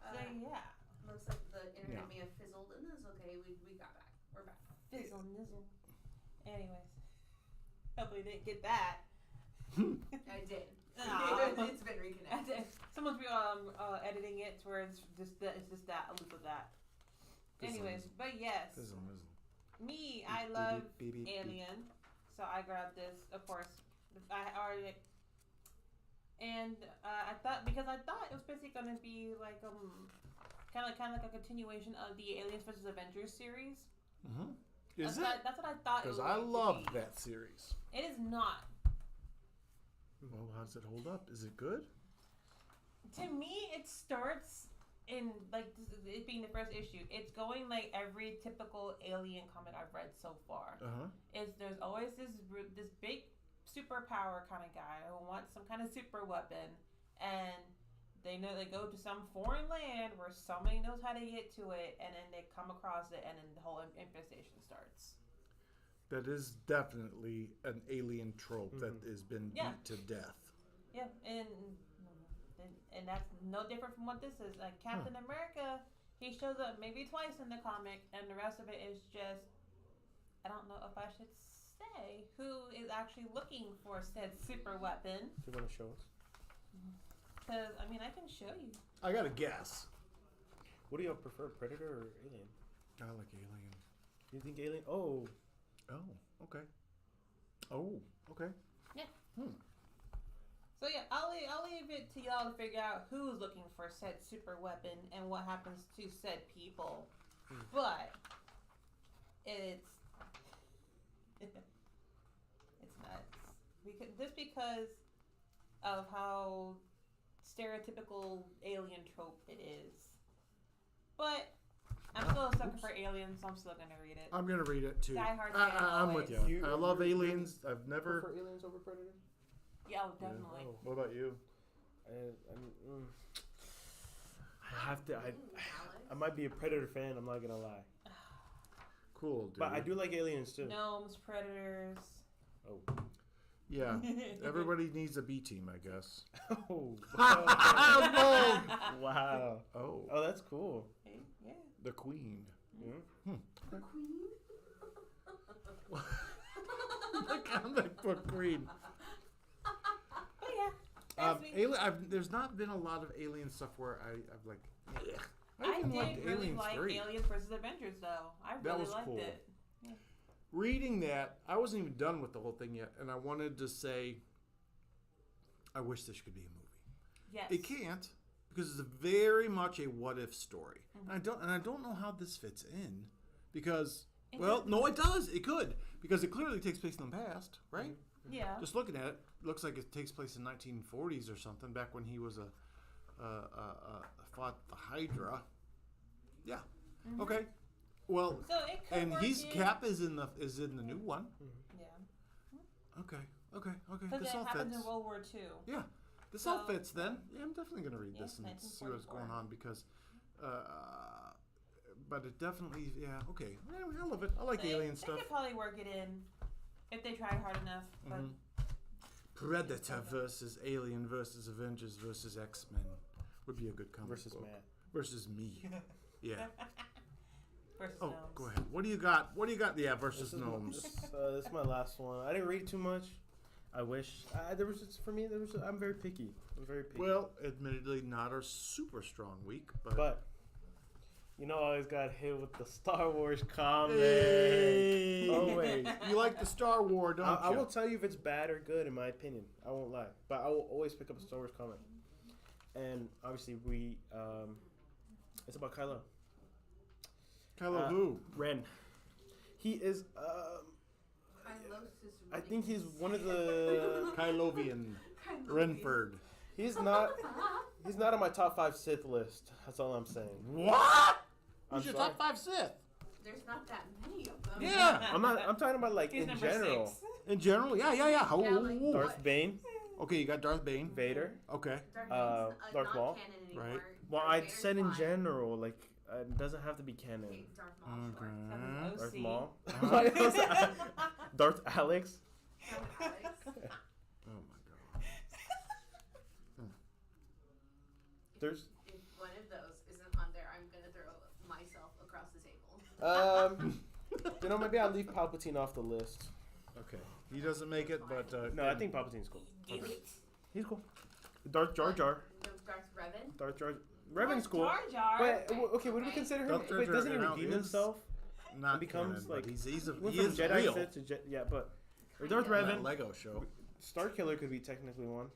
Uh,
So yeah.
Looks like the internet
Yeah.
may have fizzled, and that's okay. We got back. We're back.
Fizzle nizzle. Anyways. Hopefully they didn't get that.
I did.
Aw.
It's been reconnected.
Someone's editing it to where it's just that, a loop of that. Anyways, but yes.
Fizzle, fizzle.
Me, I
Beep,
love
beep, beep, beep.
Alien, so I grabbed this. Of course, I already, and I thought it was basically gonna be like kind of like a continuation of the Aliens vs Avengers series.
Mm-hmm. Is
That's
it?
what that's what I thought.
Because
it
I
was
love
going to be.
that series.
It is not.
Well, how does it hold up? Is it good?
To me, it starts in like it being the first issue. It's going like every typical Alien comic I've read so far. Is there's always this big superpower kind of guy who wants some kind of super weapon, and they know they go to some foreign land where somebody knows how to get to it, and then they come across it, and then the whole infestation starts.
That is definitely an alien trope that has been
Yeah.
beat to death.
Yeah, and that's no different from what this is. Like Captain America, he shows up maybe twice in the comic, and the rest of it is just I don't know if I should say who is actually looking for said super weapon.
Do you want to show us?
Because I mean, I can show you.
I got to guess.
What do you prefer, Predator or Alien?
I like Alien.
You think Alien? Oh,
Okay. Oh, okay.
So yeah, I'll leave it to y'all to figure out who's looking for said super weapon and what happens to said people. But it's nuts because of how stereotypical alien trope it is. But I'm still a sucker for aliens, so I'm still gonna read it.
I'm going to read it too.
Die Hard fan
I'm with
always.
you. I love Aliens. I've never.
prefer Aliens over Predator?
Yeah, definitely.
Oh.
What about you?
I have to. I might be a Predator fan. I'm not gonna lie,
Cool, dude.
but I do like Aliens too.
Gnomes, predators.
Oh,
Yeah. Everybody needs a B team, I guess.
oh,
Bold.
wow.
Oh,
Oh, that's cool.
Yeah.
the Queen.
The Queen?
The comic book Queen.
But yeah, that's me.
There's not been a lot of alien stuff where I've like. Ugh.
I
even liked
did really
Aliens
like
3.
Aliens vs. Avengers, though. I
That
really
was
liked
cool.
it.
Reading that, I wasn't even done with the whole thing yet, and I wanted to say, I wish this could be a movie.
Yes.
It can't because it's very much a what if story, and I don't know how this fits in because
It
well,
could.
no, it does. It could because it clearly takes place in the past, right?
Yeah.
Just looking at it, looks like it takes place in 1940s or something, back when he was fought the Hydra. Yeah. Okay. Well,
So it could
and
work
he's
in,
Cap is in the new one.
Yeah.
Okay.
Because
This
it
all
happens
fits.
in World War II.
Yeah. This all
So-
fits then. Yeah, I'm definitely gonna read
Yeah,
this and see what's
1944.
going on because, but it definitely okay. I love it. I like
They-
alien
they
stuff.
could probably work it in if they tried hard enough. But
Predator versus Alien versus Avengers versus X-Men would be a good comic
Versus
book.
Matt.
Versus me. Yeah.
versus
Oh,
gnomes.
go ahead. What do you got? Yeah, versus
This is,
gnomes.
this is my last one. I didn't read too much. I wish I'm very picky. I'm very picky.
Well, admittedly, not a super strong week, but.
But you know, I always got hit with the Star Wars comic.
Hey!
Always.
You like the Star War, don't
I
you?
will tell you if it's bad or good, in my opinion. I won't lie, but I will always pick up a Star Wars comic. And obviously, it's about Kylo
Kylo who?
Ren. He is. I think he's one of the.
Kylovian. Renford.
He's not. He's not on my top 5 Sith list. That's all I'm saying.
What?
I'm
Who's your
sorry.
top 5 Sith?
There's not that many of them.
Yeah.
I'm not. I'm talking about like
He's
in
number
general.
6.
In general? Yeah. Oh,
Yeah, like
oh, oh.
Darth Bane,
Okay, you got Darth Bane.
Vader.
Okay.
Darth
Darth Maul.
Not canon anymore.
Right.
Well,
Darth
I
Vader's
said in
fine.
general, like it doesn't have to be canon.
Okay, Darth Maul's short.
Okay.
Darth
OC.
Maul.
Uh-huh.
Darth Alex.
Alex.
Oh my god.
There's.
If one of those isn't on there, I'm gonna throw myself across the table.
You know, maybe I'll leave Palpatine off the list.
Okay. He doesn't make it, but
No, I think Palpatine's cool.
Okay.
He's cool. Darth Jar Jar.
No, Darth Revan.
Darth Jar. Revan's cool.
Jar Jar.
But okay, would we consider him?
Darth Jar
Wait,
Jar
doesn't he
now
redeem
is
himself?
not
It becomes
canon,
like
but he
went
is
from Jedi
real.
Sith to yeah, but or
Kind
Darth
of.
That
Revan.
Lego show.
Star Killer could be technically one.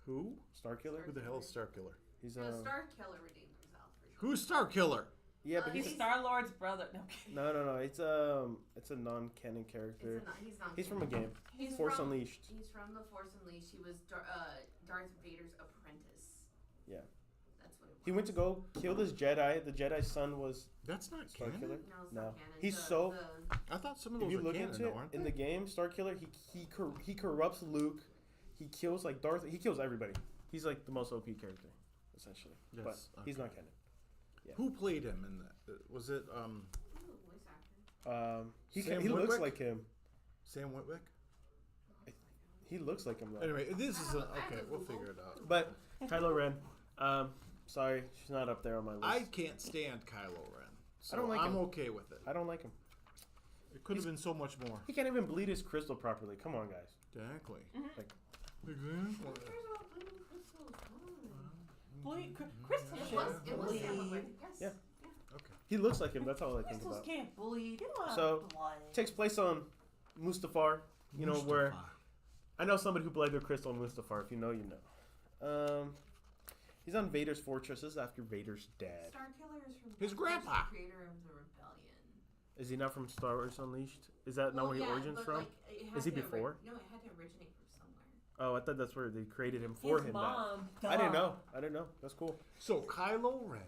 Who?
Star Killer.
Who the hell is Star Killer?
He's
No, Star Killer redeemed himself for sure.
Who's Star Killer?
yeah, but
He's
he's
Star Lord's brother. No, I'm kidding.
no. It's a non-canon character. He's from a game.
He's
Force
from,
Unleashed.
He's from the Force Unleashed. He was Darth Vader's apprentice.
Yeah.
That's what it was.
He went to go kill this Jedi. The Jedi's son was
That's not
Star
canon.
Killer.
No, it's
No.
not canon.
He's
The-
so-
the-
I thought some of
If
those
you
were
look
canon,
into
though,
it
aren't
in
they?
the game, Star Killer, he corrupts Luke. He kills like Darth. He kills everybody. He's like the most OP character, essentially.
Yes,
But he's
okay.
not canon.
Who played him in that? Was it
Ooh, voice actor.
Sam
He looks
Witwick?
like him.
Sam Witwick?
He looks like him though.
Anyway, this is
I
okay.
have
We'll
Google.
figure it out.
But Kylo Ren, sorry, she's not up there on my list.
I can't stand Kylo Ren. So
I don't like
I'm
him.
okay with it.
I don't like him.
It could have been so much more.
He can't even bleed his crystal properly. Come on, guys.
Exactly.
Like-
Exactly.
Crystals
It
should
was
bleed.
Sam Witwick. Yes.
Yeah.
Okay.
He looks like him. That's all I think
Crystals
about.
can't bleed. You don't have
So,
blood.
Takes place on Mustafar. You know where I know somebody who played their crystal on Mustafar. If you know, you know. He's on Vader's fortress. This is after Vader's dad.
Star Killer is from
His grandpa.
the creator of the Rebellion.
Is he not from Star Wars Unleashed? Is that not
Well,
where
yeah,
he origins
but,
from?
like, it had
Is he
to
before?
No, it had to originate from somewhere.
Oh, I thought that's where they created him for
His
him.
mom.
I didn't know. I didn't know. That's cool.
So Kylo Ren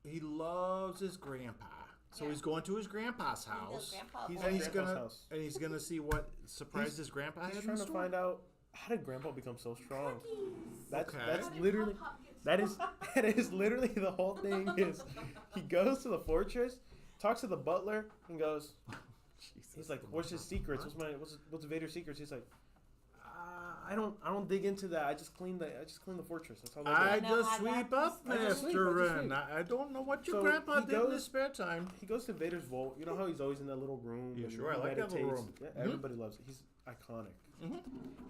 he loves his grandpa. So
Yeah.
he's going to his grandpa's house.
He's
And
at
he's
Grandpa's
gonna
house.
and he's gonna see what surprise his grandpa
He's
had
trying
in
to
store.
find out how did Grandpa become so strong. That's
Okay.
that's
How did
literally
Pop Pop get
that is that is literally the whole thing. Is he goes to the fortress, talks to the butler, and goes. He's like, "What's his secrets? What's Vader's secrets?" He's like, I don't dig into that. I just clean the fortress. That's all
I
I do."
know
just
how
sweep
that-
up,
I just sweep,
Mr.
I just
Ren.
sweep.
I don't know what your
So
grandpa
he
did in
goes-
his spare time.
He goes to Vader's vault. You know how he's always in that little room.
Yeah,
and
sure. I
he
like that little
meditates?
room.
Yeah,
Mhm.
everybody loves it. He's iconic.
Mhm.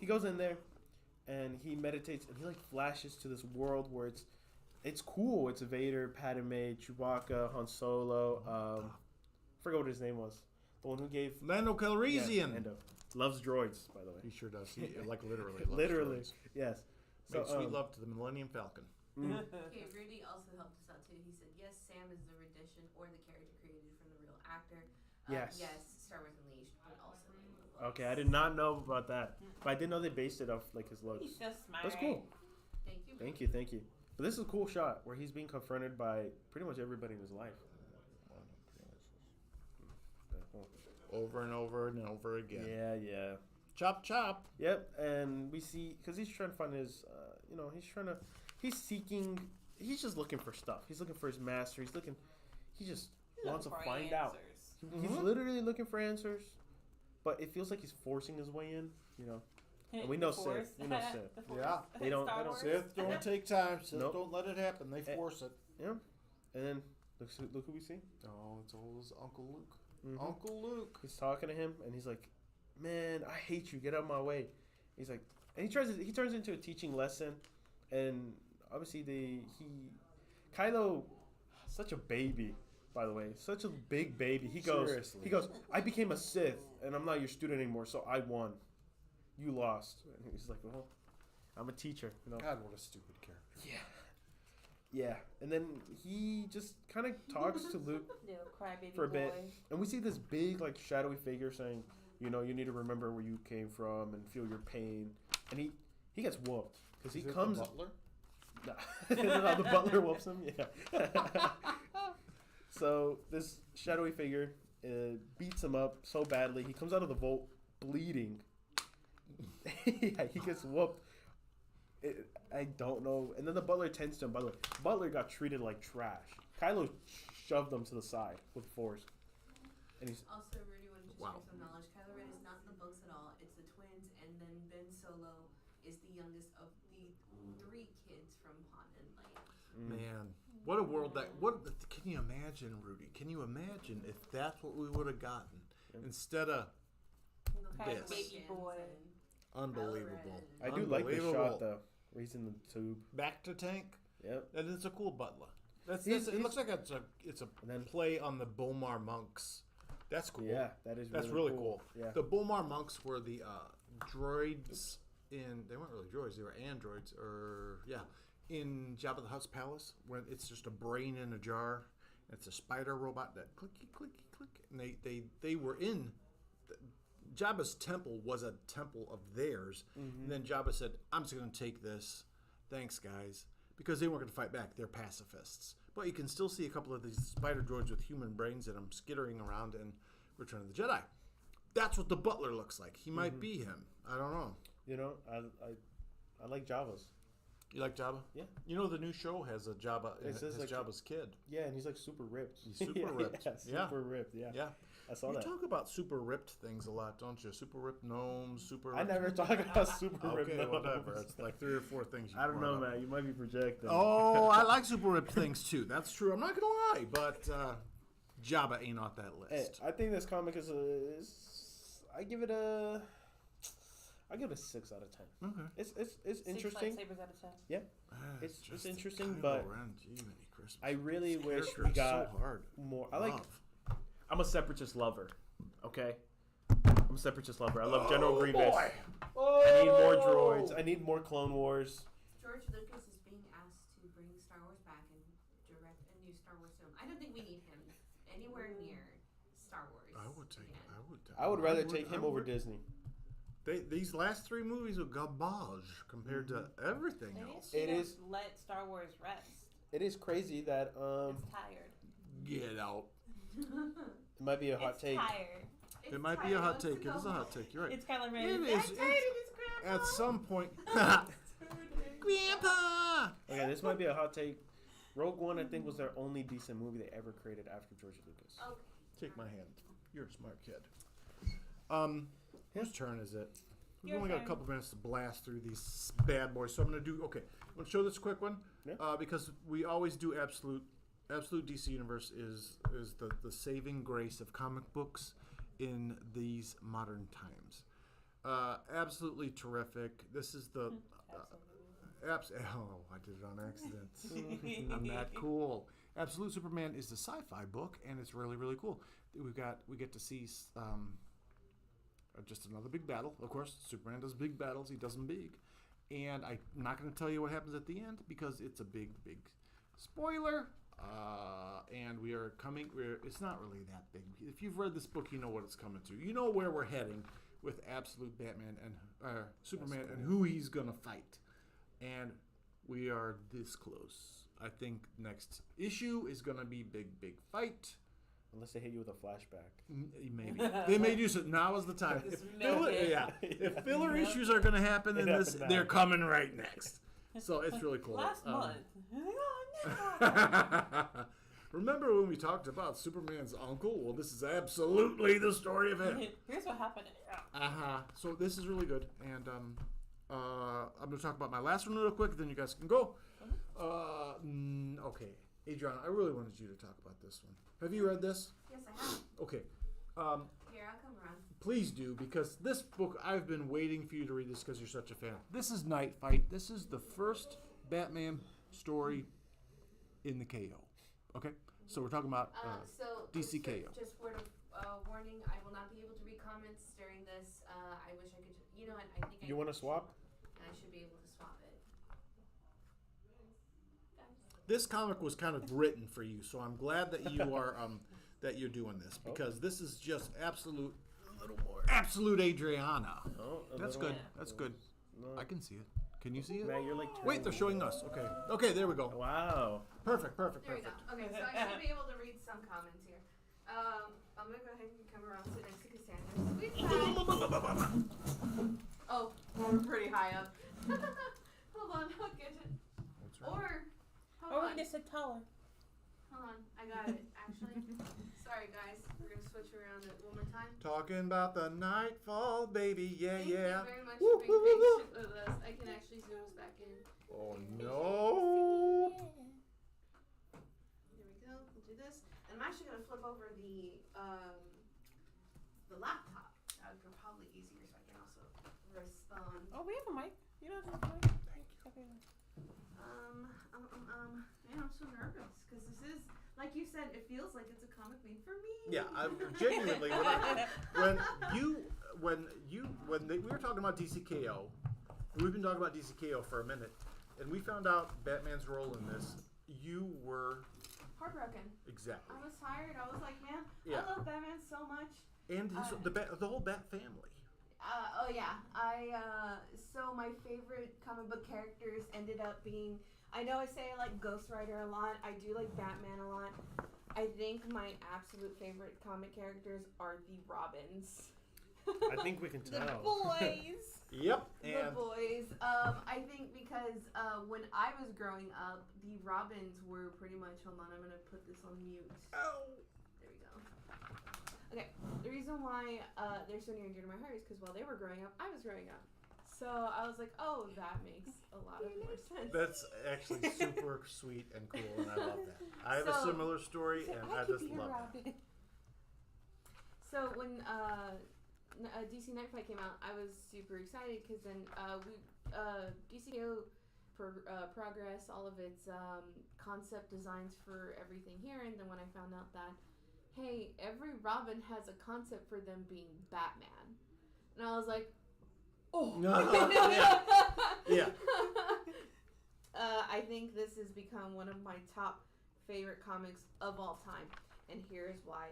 He goes in there, and he meditates, and he like flashes to this world where it's cool. It's Vader, Padme, Chewbacca, Han Solo. Forgot what his name was. The one who gave
Lando Calrissian.
Lando. Loves droids, by the way.
He sure does. He like literally. Loves
Literally,
droids.
yes.
Made
So,
sweet love to the Millennium Falcon.
Okay, Rudy also helped us out too. He said, yes, Sam is the rendition or the character created from the real actor.
Yes.
Yes, Star Wars Unleashed, but also in the books.
Okay, I did not know about that, but I did know they based it off like his looks.
He's so smart.
That's cool.
Thank you.
Thank you, thank you. But this is a cool shot where he's being confronted by pretty much everybody in his life.
Over and over and over again.
Yeah.
Chop chop.
Yep, and we see because he's trying to find his, he's just looking for stuff. He's looking for his master. He just wants to find out. He's literally looking for answers, but it feels like he's forcing his way in. And we know Sith. We know Sith.
Yeah.
They don't-
Sith don't take time. Sith
Nope.
don't let it happen. They
Eh.
force it.
Yeah, and then look who we see.
Oh, it's always Uncle Luke.
Mhm.
Uncle Luke.
He's talking to him, and he's like, "Man, I hate you. Get out of my way." He's like, and he turns into a teaching lesson, and obviously Kylo, such a baby, by the way, such a big baby. He goes,
Seriously.
"I became a Sith, and I'm not your student anymore, so I won. You lost." And he's like, "Well, I'm a teacher, you know."
God, what a stupid character.
Yeah, and then he just kind of talks to Luke.
Little crybaby
For a bit.
boy.
And we see this big, like, shadowy figure saying, you need to remember where you came from and feel your pain. And he gets whooped. Because he
Is it
comes...
the butler?
Nah. The butler whoops him? Yeah. So, this shadowy figure beats him up so badly. He comes out of the vault bleeding. Yeah, he gets whooped. I don't know. And then the butler tends to him. By the way, Butler got treated like trash. Kylo shoved him to the side with force. And he's...
Also, Rudy wanted to
Wow.
share some knowledge. Kylo Ren is not in the books at all. It's the twins, and then Ben Solo is the youngest of the 3 kids from Han and Leia.
Man, what a world that. Can you imagine, Rudy? Can you imagine if that's what we would have gotten instead of
Crybaby
This.
boy.
unbelievable?
I do like the
Unbelievable.
shot, though, where he's in the tube.
Back to tank.
Yep.
And it's a cool butler.
He's-
It looks like it's a
And then-
play on the Bomar monks. That's cool.
Yeah, that is
That's
really
really cool.
Yeah.
The Bomar monks were the droids they weren't really droids, they were androids, in Jabba the Hutt's palace, when it's just a brain in a jar. It's a spider robot that clicky, clicky, click. And they were in... Jabba's temple was a temple of theirs.
Mm-hmm.
And then Jabba said, I'm just going to take this thanks guys, because they weren't going to fight back. They're pacifists. But you can still see a couple of these spider droids with human brains in them skittering around in Return of the Jedi. That's what the butler looks like. He might be him. I don't know.
You know, I like Java's.
You like Jabba?
Yeah.
You know the new show has a Jabba.
It says,
has
like,
Jabba's kid.
Yeah, and he's like super ripped.
He's super ripped.
Yeah, super ripped. Yeah.
Yeah.
I saw
You
that.
talk about super ripped things a lot, don't you? Super ripped gnomes, super.
I
Ripped...
never talk about super ripped.
Okay,
gnomes.
whatever. It's like 3 or 4 things. You
I don't know,
brought up.
man. You might be projecting.
Oh, I like super ripped things too. That's true. I'm not gonna lie, but Jabba ain't on that
Hey,
list.
I think this comic is I give it a 6 out of 10.
Okay.
It's interesting.
6 lightsabers out of 10.
Yeah.
Ah,
It's
just
interesting,
Kylo
but
Ren, gee, many Christmas.
I really
This
wish
character
we
is
got
so hard.
more.
Love.
I'm a separatist lover. Okay. I'm a separatist lover. I love General Grievous.
Boy.
I need more droids. I need more Clone Wars.
George Lucas is being asked to bring Star Wars back and direct a new Star Wars film. I don't think we need him anywhere near Star Wars.
I would take.
again.
I would rather take him over Disney.
These last 3 movies are garbage compared to everything
They
else.
need to
It is-
let Star Wars rest.
It is crazy that
It's tired.
Get out.
it might be a hot
It's
take.
tired.
It might be a hot take. It is a hot take. You're right.
It's Kylo Ren.
It
I'm
is.
tired of
It's-
this crap.
At some point, Grandpa.
Okay, this might be a hot take. Rogue One, I think, was their only decent movie they ever created after George Lucas.
Okay.
Take my hand. You're a smart kid. Whose turn is it? We've
Your
only got a
turn.
couple minutes to blast through these bad boys, so I'm gonna do. Okay, I'm gonna show this quick one.
Yeah.
Because we always do absolute DC Universe is the saving grace of comic books in these modern times. Absolutely terrific. This is the. Oh, I did it on accident. I'm that cool. Absolute Superman is the sci-fi book, and it's really, really cool. We get to see just another big battle. Of course, Superman does big battles. He does them big, and I'm not going to tell you what happens at the end because it's a big, big spoiler. And we are coming. It's not really that big. If you've read this book, you know what it's coming to. You know where we're heading with Absolute Batman and Superman and who he's going to fight. And we are this close. I think next issue is going to be big fight.
Unless they hit you with a flashback.
Maybe. They may use it. Now is the time.
This
If
milk
filler,
it.
yeah. If filler issues are going to happen in
It
this,
happened now.
they're coming right next. So it's really cool.
Last month.
Remember when we talked about Superman's uncle? Well, this is absolutely the story of him.
Here's what happened.
So this is really good, and I'm going to talk about my last one real quick. Then you guys can go. Okay, Adriana, I really wanted you to talk about this one. Have you read this?
Yes, I have.
Okay.
Here, I'll come around.
Please do, because this book, I've been waiting for you to read this because you're such a fan. This is Night Fight. This is the first Batman story in the KO. Okay? So we're talking about
So
DCKO.
Just word of warning, I will not be able to read comments during this. I wish I could. You know what? I think
You want to swap?
I should be able to swap it. Guys.
this comic was kind of written for you, so I'm glad that you are that you're doing this because this is just absolute absolute Adriana.
Oh, a
That's
little-
good. That's good.
No.
I can see it. Can you see it?
Man, you're like
Wait, they're showing us. Okay. Okay, there we go.
Wow.
Perfect.
There we go. Okay, so I should be able to read some comments here. I'm gonna go ahead and come around sit next to Cassandra. Sweet pie. Oh, we're pretty high up. Hold on, I'll get it. Or, hold
Or
on.
we just sit taller.
Hold on, I got it, actually. Sorry, guys. We're going to switch around it one more time.
Talking about the nightfall, baby. Yeah,
Thank
yeah.
you very much
Woo,
for being
woo, woo, woo.
patient with us. I can actually zoom us back in.
Oh no.
Here we go. We'll do this. And I'm actually going to flip over the laptop. That would be probably easier so I can also respond.
Oh, we have a mic. You don't have a mic.
Thank you.
Okay.
Man, I'm so nervous because this is, like you said, it feels like it's a comic made for me.
Yeah, genuinely. We were talking about DCKO, we've been talking about DCKO for a minute, and we found out Batman's role in this. You were
Heartbroken.
exactly,
I was tired. I was like, man,
Yeah.
I love Batman so much.
and the whole Bat family.
Oh yeah, so my favorite comic book characters ended up being. I know I say I like Ghost Rider a lot. I do like Batman a lot. I think my absolute favorite comic characters are the Robins.
I think we can
The
tell.
boys.
Yep.
The
And
boys. I think because when I was growing up, the Robins were pretty much. Hold on, I'm gonna put this on mute.
oh,
There we go. Okay, the reason why they're so near and dear to my heart is because while they were growing up, I was growing up. So I was like, oh, that makes a lot of more sense.
that's actually super sweet and cool, and I love that. I have a
So-
similar story, and I
could
just
be a
love that.
Robin.
So when DC Night Fight came out, I was super excited because then DCO Progress all of its concept designs for everything here, and then when I found out that hey, every Robin has a concept for them being Batman, and I was like, oh,
Yeah.
I think this has become one of my top favorite comics of all time, and here's why.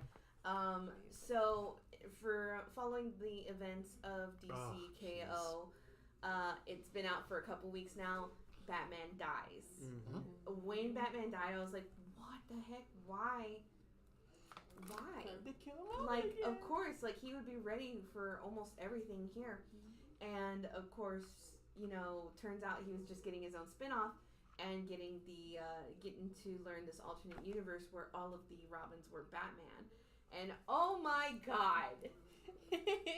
So for following the events of DCKO, it's been out for a couple weeks now. Batman dies.
Mm-hmm.
When Batman died, I was like, what the heck? Why?
They kill him
Like,
again.
of course, like he would be ready for almost everything here. And of course, you know, turns out he was just getting his own spin-off and getting to learn this alternate universe where all of the Robins were Batman. And oh my god,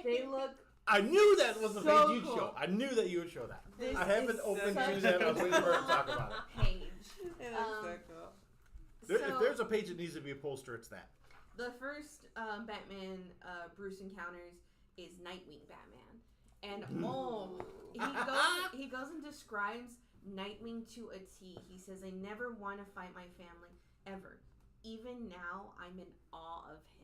they look.
I knew that was the
So
page you'd
cool.
show. I knew that you would show that.
This
I haven't
is
opened
such
to that. I was waiting for her to
a
talk about it.
page.
It is
Um,
so cool.
If there's a page that needs to be a poster, it's that.
The first Batman Bruce encounters is Nightwing Batman, and he goes and describes Nightwing to a T. He says, "I never want to fight my family ever. Even now, I'm in awe of him.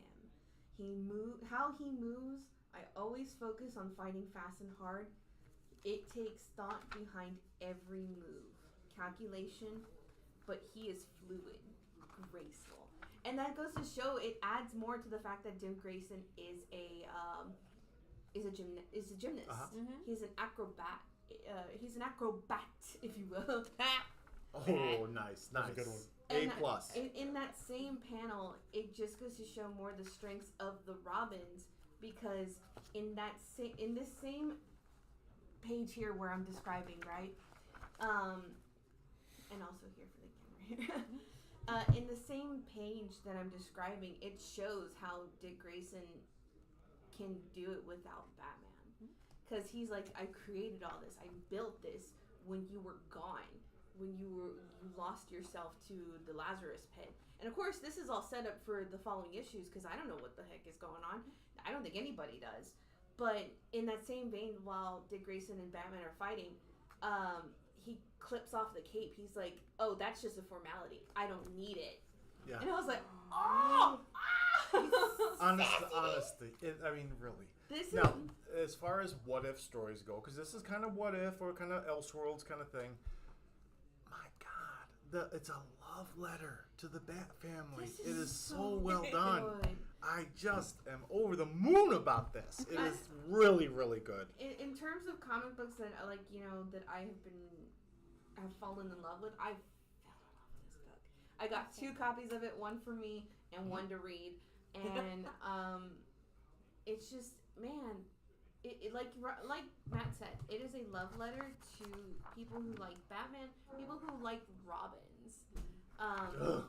How he moves. I always focus on fighting fast and hard. It takes thought behind every move, calculation, but he is fluid, graceful." And that goes to show it adds more to the fact that Dick Grayson is a gymnast.
Uh-huh.
Mm-hmm.
He's an acrobat. He's an acrobat, if you will.
Oh, nice.
That's a good one.
A
And
plus.
In that same panel, it just goes to show more the strengths of the Robins, because in this same page here where I'm describing, right, and also here for the camera. In the same page that I'm describing, it shows how Dick Grayson can do it without Batman. Because he's like, I created all this. I built this when you were gone. When you lost yourself to the Lazarus pit. And of course, this is all set up for the following issues, because I don't know what the heck is going on. I don't think anybody does. But in that same vein, while Dick Grayson and Batman are fighting, he clips off the cape. He's like, oh, that's just a formality. I don't need it.
Yeah.
And I was like, oh!
Honesty. I mean, really.
This
Now,
is...
as far as what if stories go, because this is kind of what if or kind of Elseworlds kind of thing. My God, it's a love letter to the Bat family.
This
It
is
is so
so
well done.
good.
I just am over the moon about this. It is really, really good.
In terms of comic books that I like, you know, that I have fallen in love with, I fell in love with this book. I got 2 copies of it, one for me and one to read, and it's just, man, it like Matt said, it is a love letter to people who like Batman, people who like Robins.
Ugh.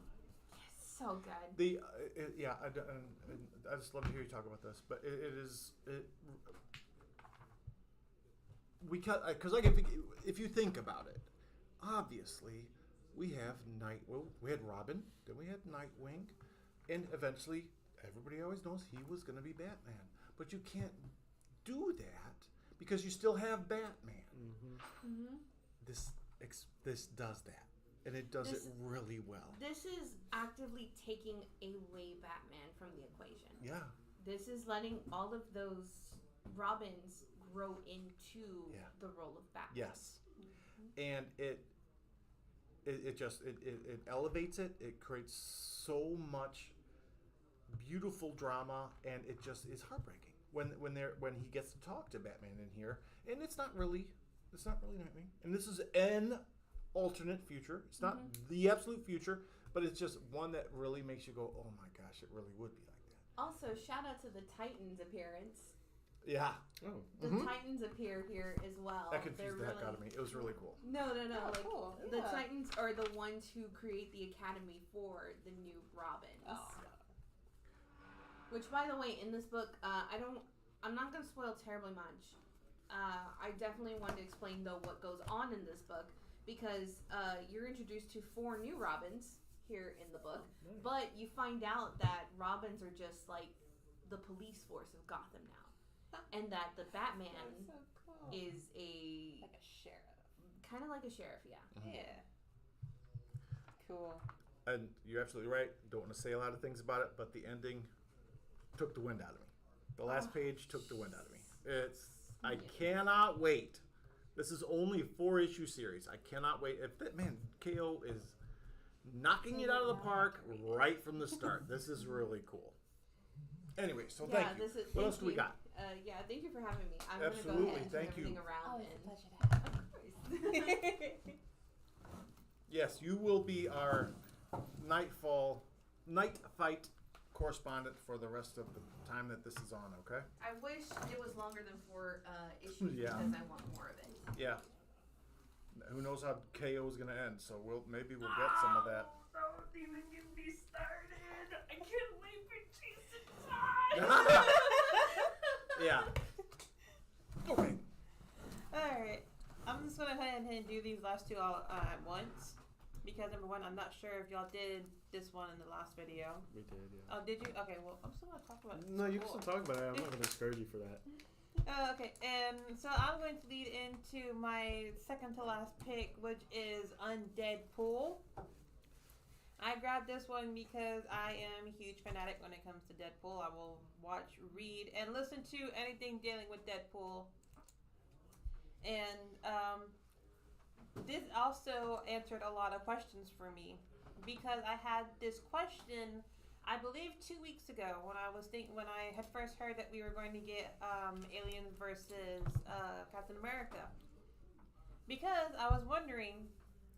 So good.
I just love to hear you talk about this, but we cut because like if you think about it, obviously we have we had Robin, then we had Nightwing, and eventually everybody always knows he was going to be Batman, but you can't do that because you still have Batman.
Mm-hmm.
This does that. And it does it really well.
This is actively taking away Batman from the equation.
Yeah.
This is letting all of those Robins grow into the role of Batman.
Yes. And it elevates it. It creates so much beautiful drama, and it just is heartbreaking. when he gets to talk to Batman in here, and it's not really Nightwing, and this is an alternate future. It's not the absolute future, but it's just one that really makes you go, oh my gosh, it really would be like that.
Also, shout out to the Titans appearance.
Yeah,
Oh.
The Titans appear here as well.
that confused the
They're
heck out of me. It was really cool.
No.
Oh,
like,
cool.
the
Yeah.
Titans are the ones who create the academy for the new Robins.
Oh.
Which, by the way, in this book, I'm not going to spoil terribly much. I definitely want to explain, though, what goes on in this book, because you're introduced to 4 new Robins here in the book,
Nice.
but you find out that Robins are just like the police force of Gotham now, and that the Batman
That's so cool.
is a
like a sheriff.
kind of like a sheriff, yeah.
Yeah. Cool.
And you're absolutely right. Don't want to say a lot of things about it, but the ending took the wind out of me. The last page took the wind out of me. I cannot wait. This is only a 4-issue series. I cannot wait. If that man KO is knocking it out of the park right from the start. This is really cool. Anyway, so thank you. What else do we got?
Thank you for having me. I'm
Absolutely,
gonna go ahead and turn
thank you.
everything around.
Oh, it's a
and-
pleasure to have
Of course.
Yes, you will be our night fight correspondent for the rest of the time that this is on, okay?
I wish it was longer than 4 issues
Yeah.
because I want more of it.
Yeah. Who knows how KO is going to end, so maybe we'll get some of that.
Don't even get me started. I can't wait for Jason time.
Yeah. Okay.
Alright. I'm just gonna go ahead and do these last 2 all at once. Because number 1, I'm not sure if y'all did this one in the last video.
We did, yeah.
Oh, did you? Okay, well, I'm still gonna talk about it.
No, you can
Cool.
still talk about it. I'm not going to discourage you for that.
Okay, and so I'm going to lead into my second to last pick, which is Undead Pool. I grabbed this one because I am a huge fanatic when it comes to Deadpool. I will watch, read, and listen to anything dealing with Deadpool. And this also answered a lot of questions for me because I had this question, I believe 2 weeks ago when I had first heard that we were going to get Aliens versus Captain America. Because I was wondering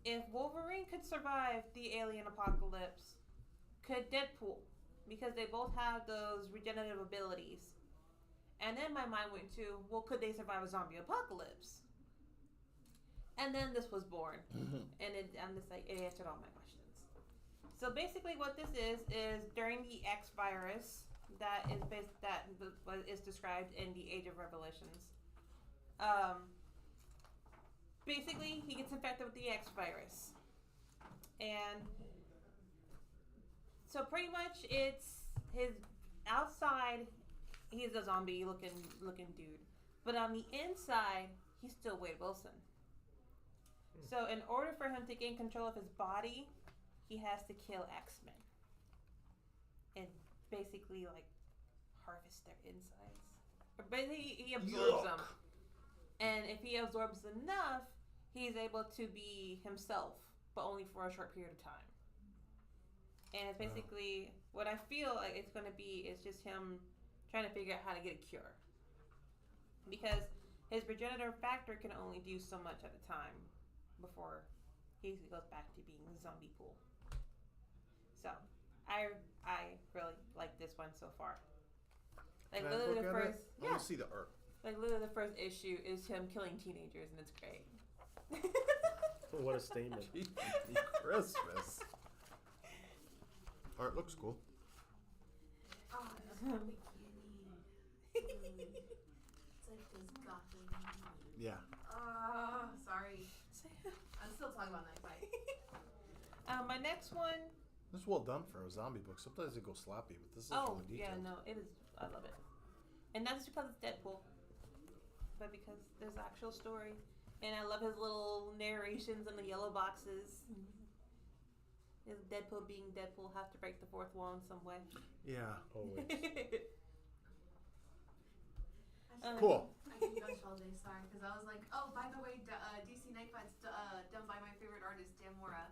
if Wolverine could survive the alien apocalypse, could Deadpool? Because they both have those regenerative abilities. And then my mind went to, well, could they survive a zombie apocalypse? And then this was born. And I'm just like, it answered all my questions. So basically what this is during the X virus that is described in the Age of Revelations. Basically, he gets infected with the X virus. And so pretty much it's his outside, he's a zombie looking dude. But on the inside, he's still Wade Wilson. So in order for him to gain control of his body, he has to kill X-Men. And basically like harvest their insides. Or basically he absorbs them. And if he absorbs enough, he's able to be himself, but only for a short period of time. And it's basically what I feel like it's going to be is just him trying to figure out how to get a cure. Because his regenerative factor can only do so much at a time before he goes back to being zombie pool. So, I really like this one so far. Like
Can I
literally
look
the
at
first,
it? I want to see the art.
like literally the first issue is him killing teenagers, and it's great.
What a statement.
Christmas. Art looks cool.
Oh, I love the beginning. It's like this Gotham.
Yeah.
Sorry. I'm still talking about Night Fight.
My next one.
This is well done for a zombie book. Sometimes it goes sloppy, but this is
Oh
really
yeah,
detailed.
no, it is. I love it, and not just because it's Deadpool, but because there's actual story, and I love his little narrations in the yellow boxes. Is Deadpool being Deadpool have to break the fourth wall in some way?
Yeah.
Always.
Cool.
I can gush all day, sorry, because I was like, oh, by the way, DC Night Fight's done by my favorite artist, Dan Mora.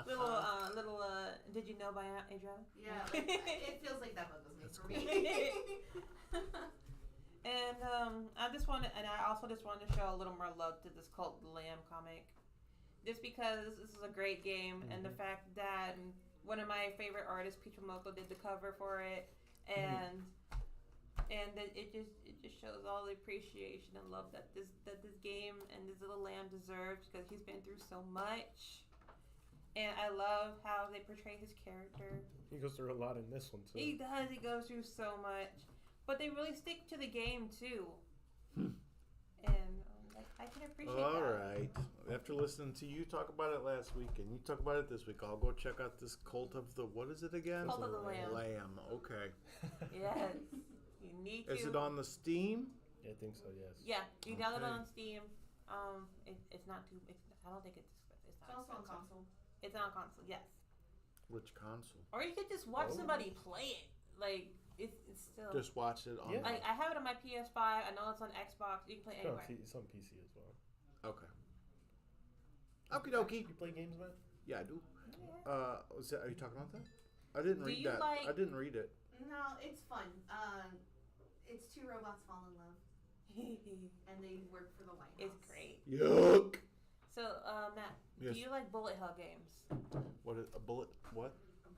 Little did you know by Adriana?
Yeah, like, it feels like that book was made for me.
And I also just wanted to show a little more love to this Cult of the Lamb comic, just because this is a great game, and the fact that one of my favorite artists, Peach Momoko, did the cover for it, and it just shows all the appreciation and love that this game and this little lamb deserves, because he's been through so much, and I love how they portray his character.
He goes through a lot in this one too.
He does. He goes through so much, but they really stick to the game too, and I can appreciate that.
All right. After listening to you talk about it last week and you talk about it this week, I'll go check out this Cult of the, what is it again?
Cult of the Lamb.
Lamb. Okay.
Yes, you need to.
Is it on the Steam?
Yeah, I think so. Yes.
Yeah, you download it
Okay.
on Steam. It's not too. I don't think it's
It's
not
also on
expensive.
console.
It's on console. Yes.
Which console?
Or you could just watch
Oh.
somebody play it. Like it's still.
Just watch it on.
Yeah.
Like I have it on my PS5. I know it's on Xbox. You can play it anywhere.
It's on PC as well.
Okay. Okie dokie.
You play games, man?
Yeah, I do.
Yeah.
Are you talking about that? I didn't
Do
read
you
that.
like-
I didn't read it.
No, it's fun. It's two robots fall in love, and they work for the White House.
It's great.
Yuck.
So Matt,
Yes.
do you like bullet hell games?
What is a bullet? What?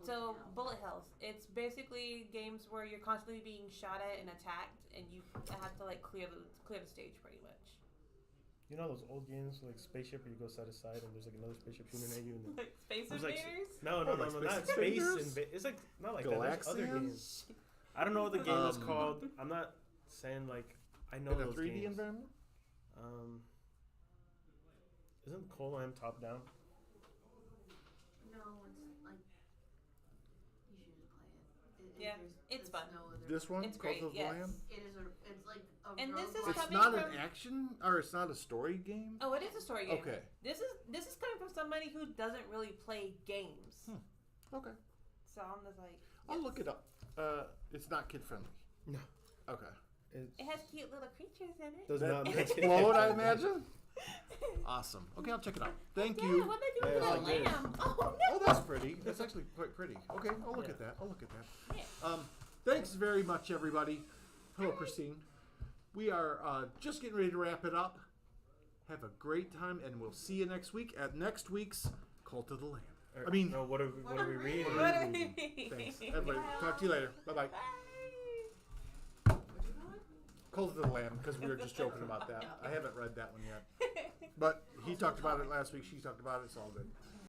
So bullet hells, it's basically games where you're constantly being shot at and attacked, and you have to like clear the stage pretty much.
You know those old games like Spaceship where you go side to side and there's like another spaceship shooting at you? And
Like Space
There's, like,
Invaders.
no,
Oh, like
not
Space
Space
Invaders?
It's like not like that. There's other
Galaxians?
games. I don't know what the game is
Um,
called. I'm not saying like I know
In a
those
3D
games.
environment?
Isn't Cole Lamb top down?
No, it's like you should just play it.
Yeah,
there's-
it's
there's
fun.
No other
This one?
It's
Cult
great,
of the
yes.
Lamb?
It is a. It's like a.
And this is
robot-
It's
coming
not
from-
an action, or it's not a story game.
Oh, it is a story game.
Okay.
This is coming from somebody who doesn't really play games.
Okay.
So I'm just like,
I'll
yes.
look it up. It's not kid friendly.
No.
Okay.
It has cute little creatures in it.
Does
That
not make it.
explode, I imagine. Awesome. Okay, I'll check it out. Thank
Yeah,
you.
what they doing
Yeah,
to
it's
that
like this.
lamb? Oh no.
Oh, that's pretty. That's actually quite pretty. Okay, I'll look
Yeah.
at that. I'll look at that.
Yeah.
Thanks very much, everybody. Hello, Christine. We are just getting ready to wrap it up. Have a great time, and we'll see you next week at next week's Cult of the Lamb. I mean,
no. What are we reading?
What are
thanks, everybody. Talk to you later. Bye bye.
Bye.
Cult of the Lamb, because we were just joking about that. I haven't read that one yet, but he talked about it last week. She talked about it. It's all good.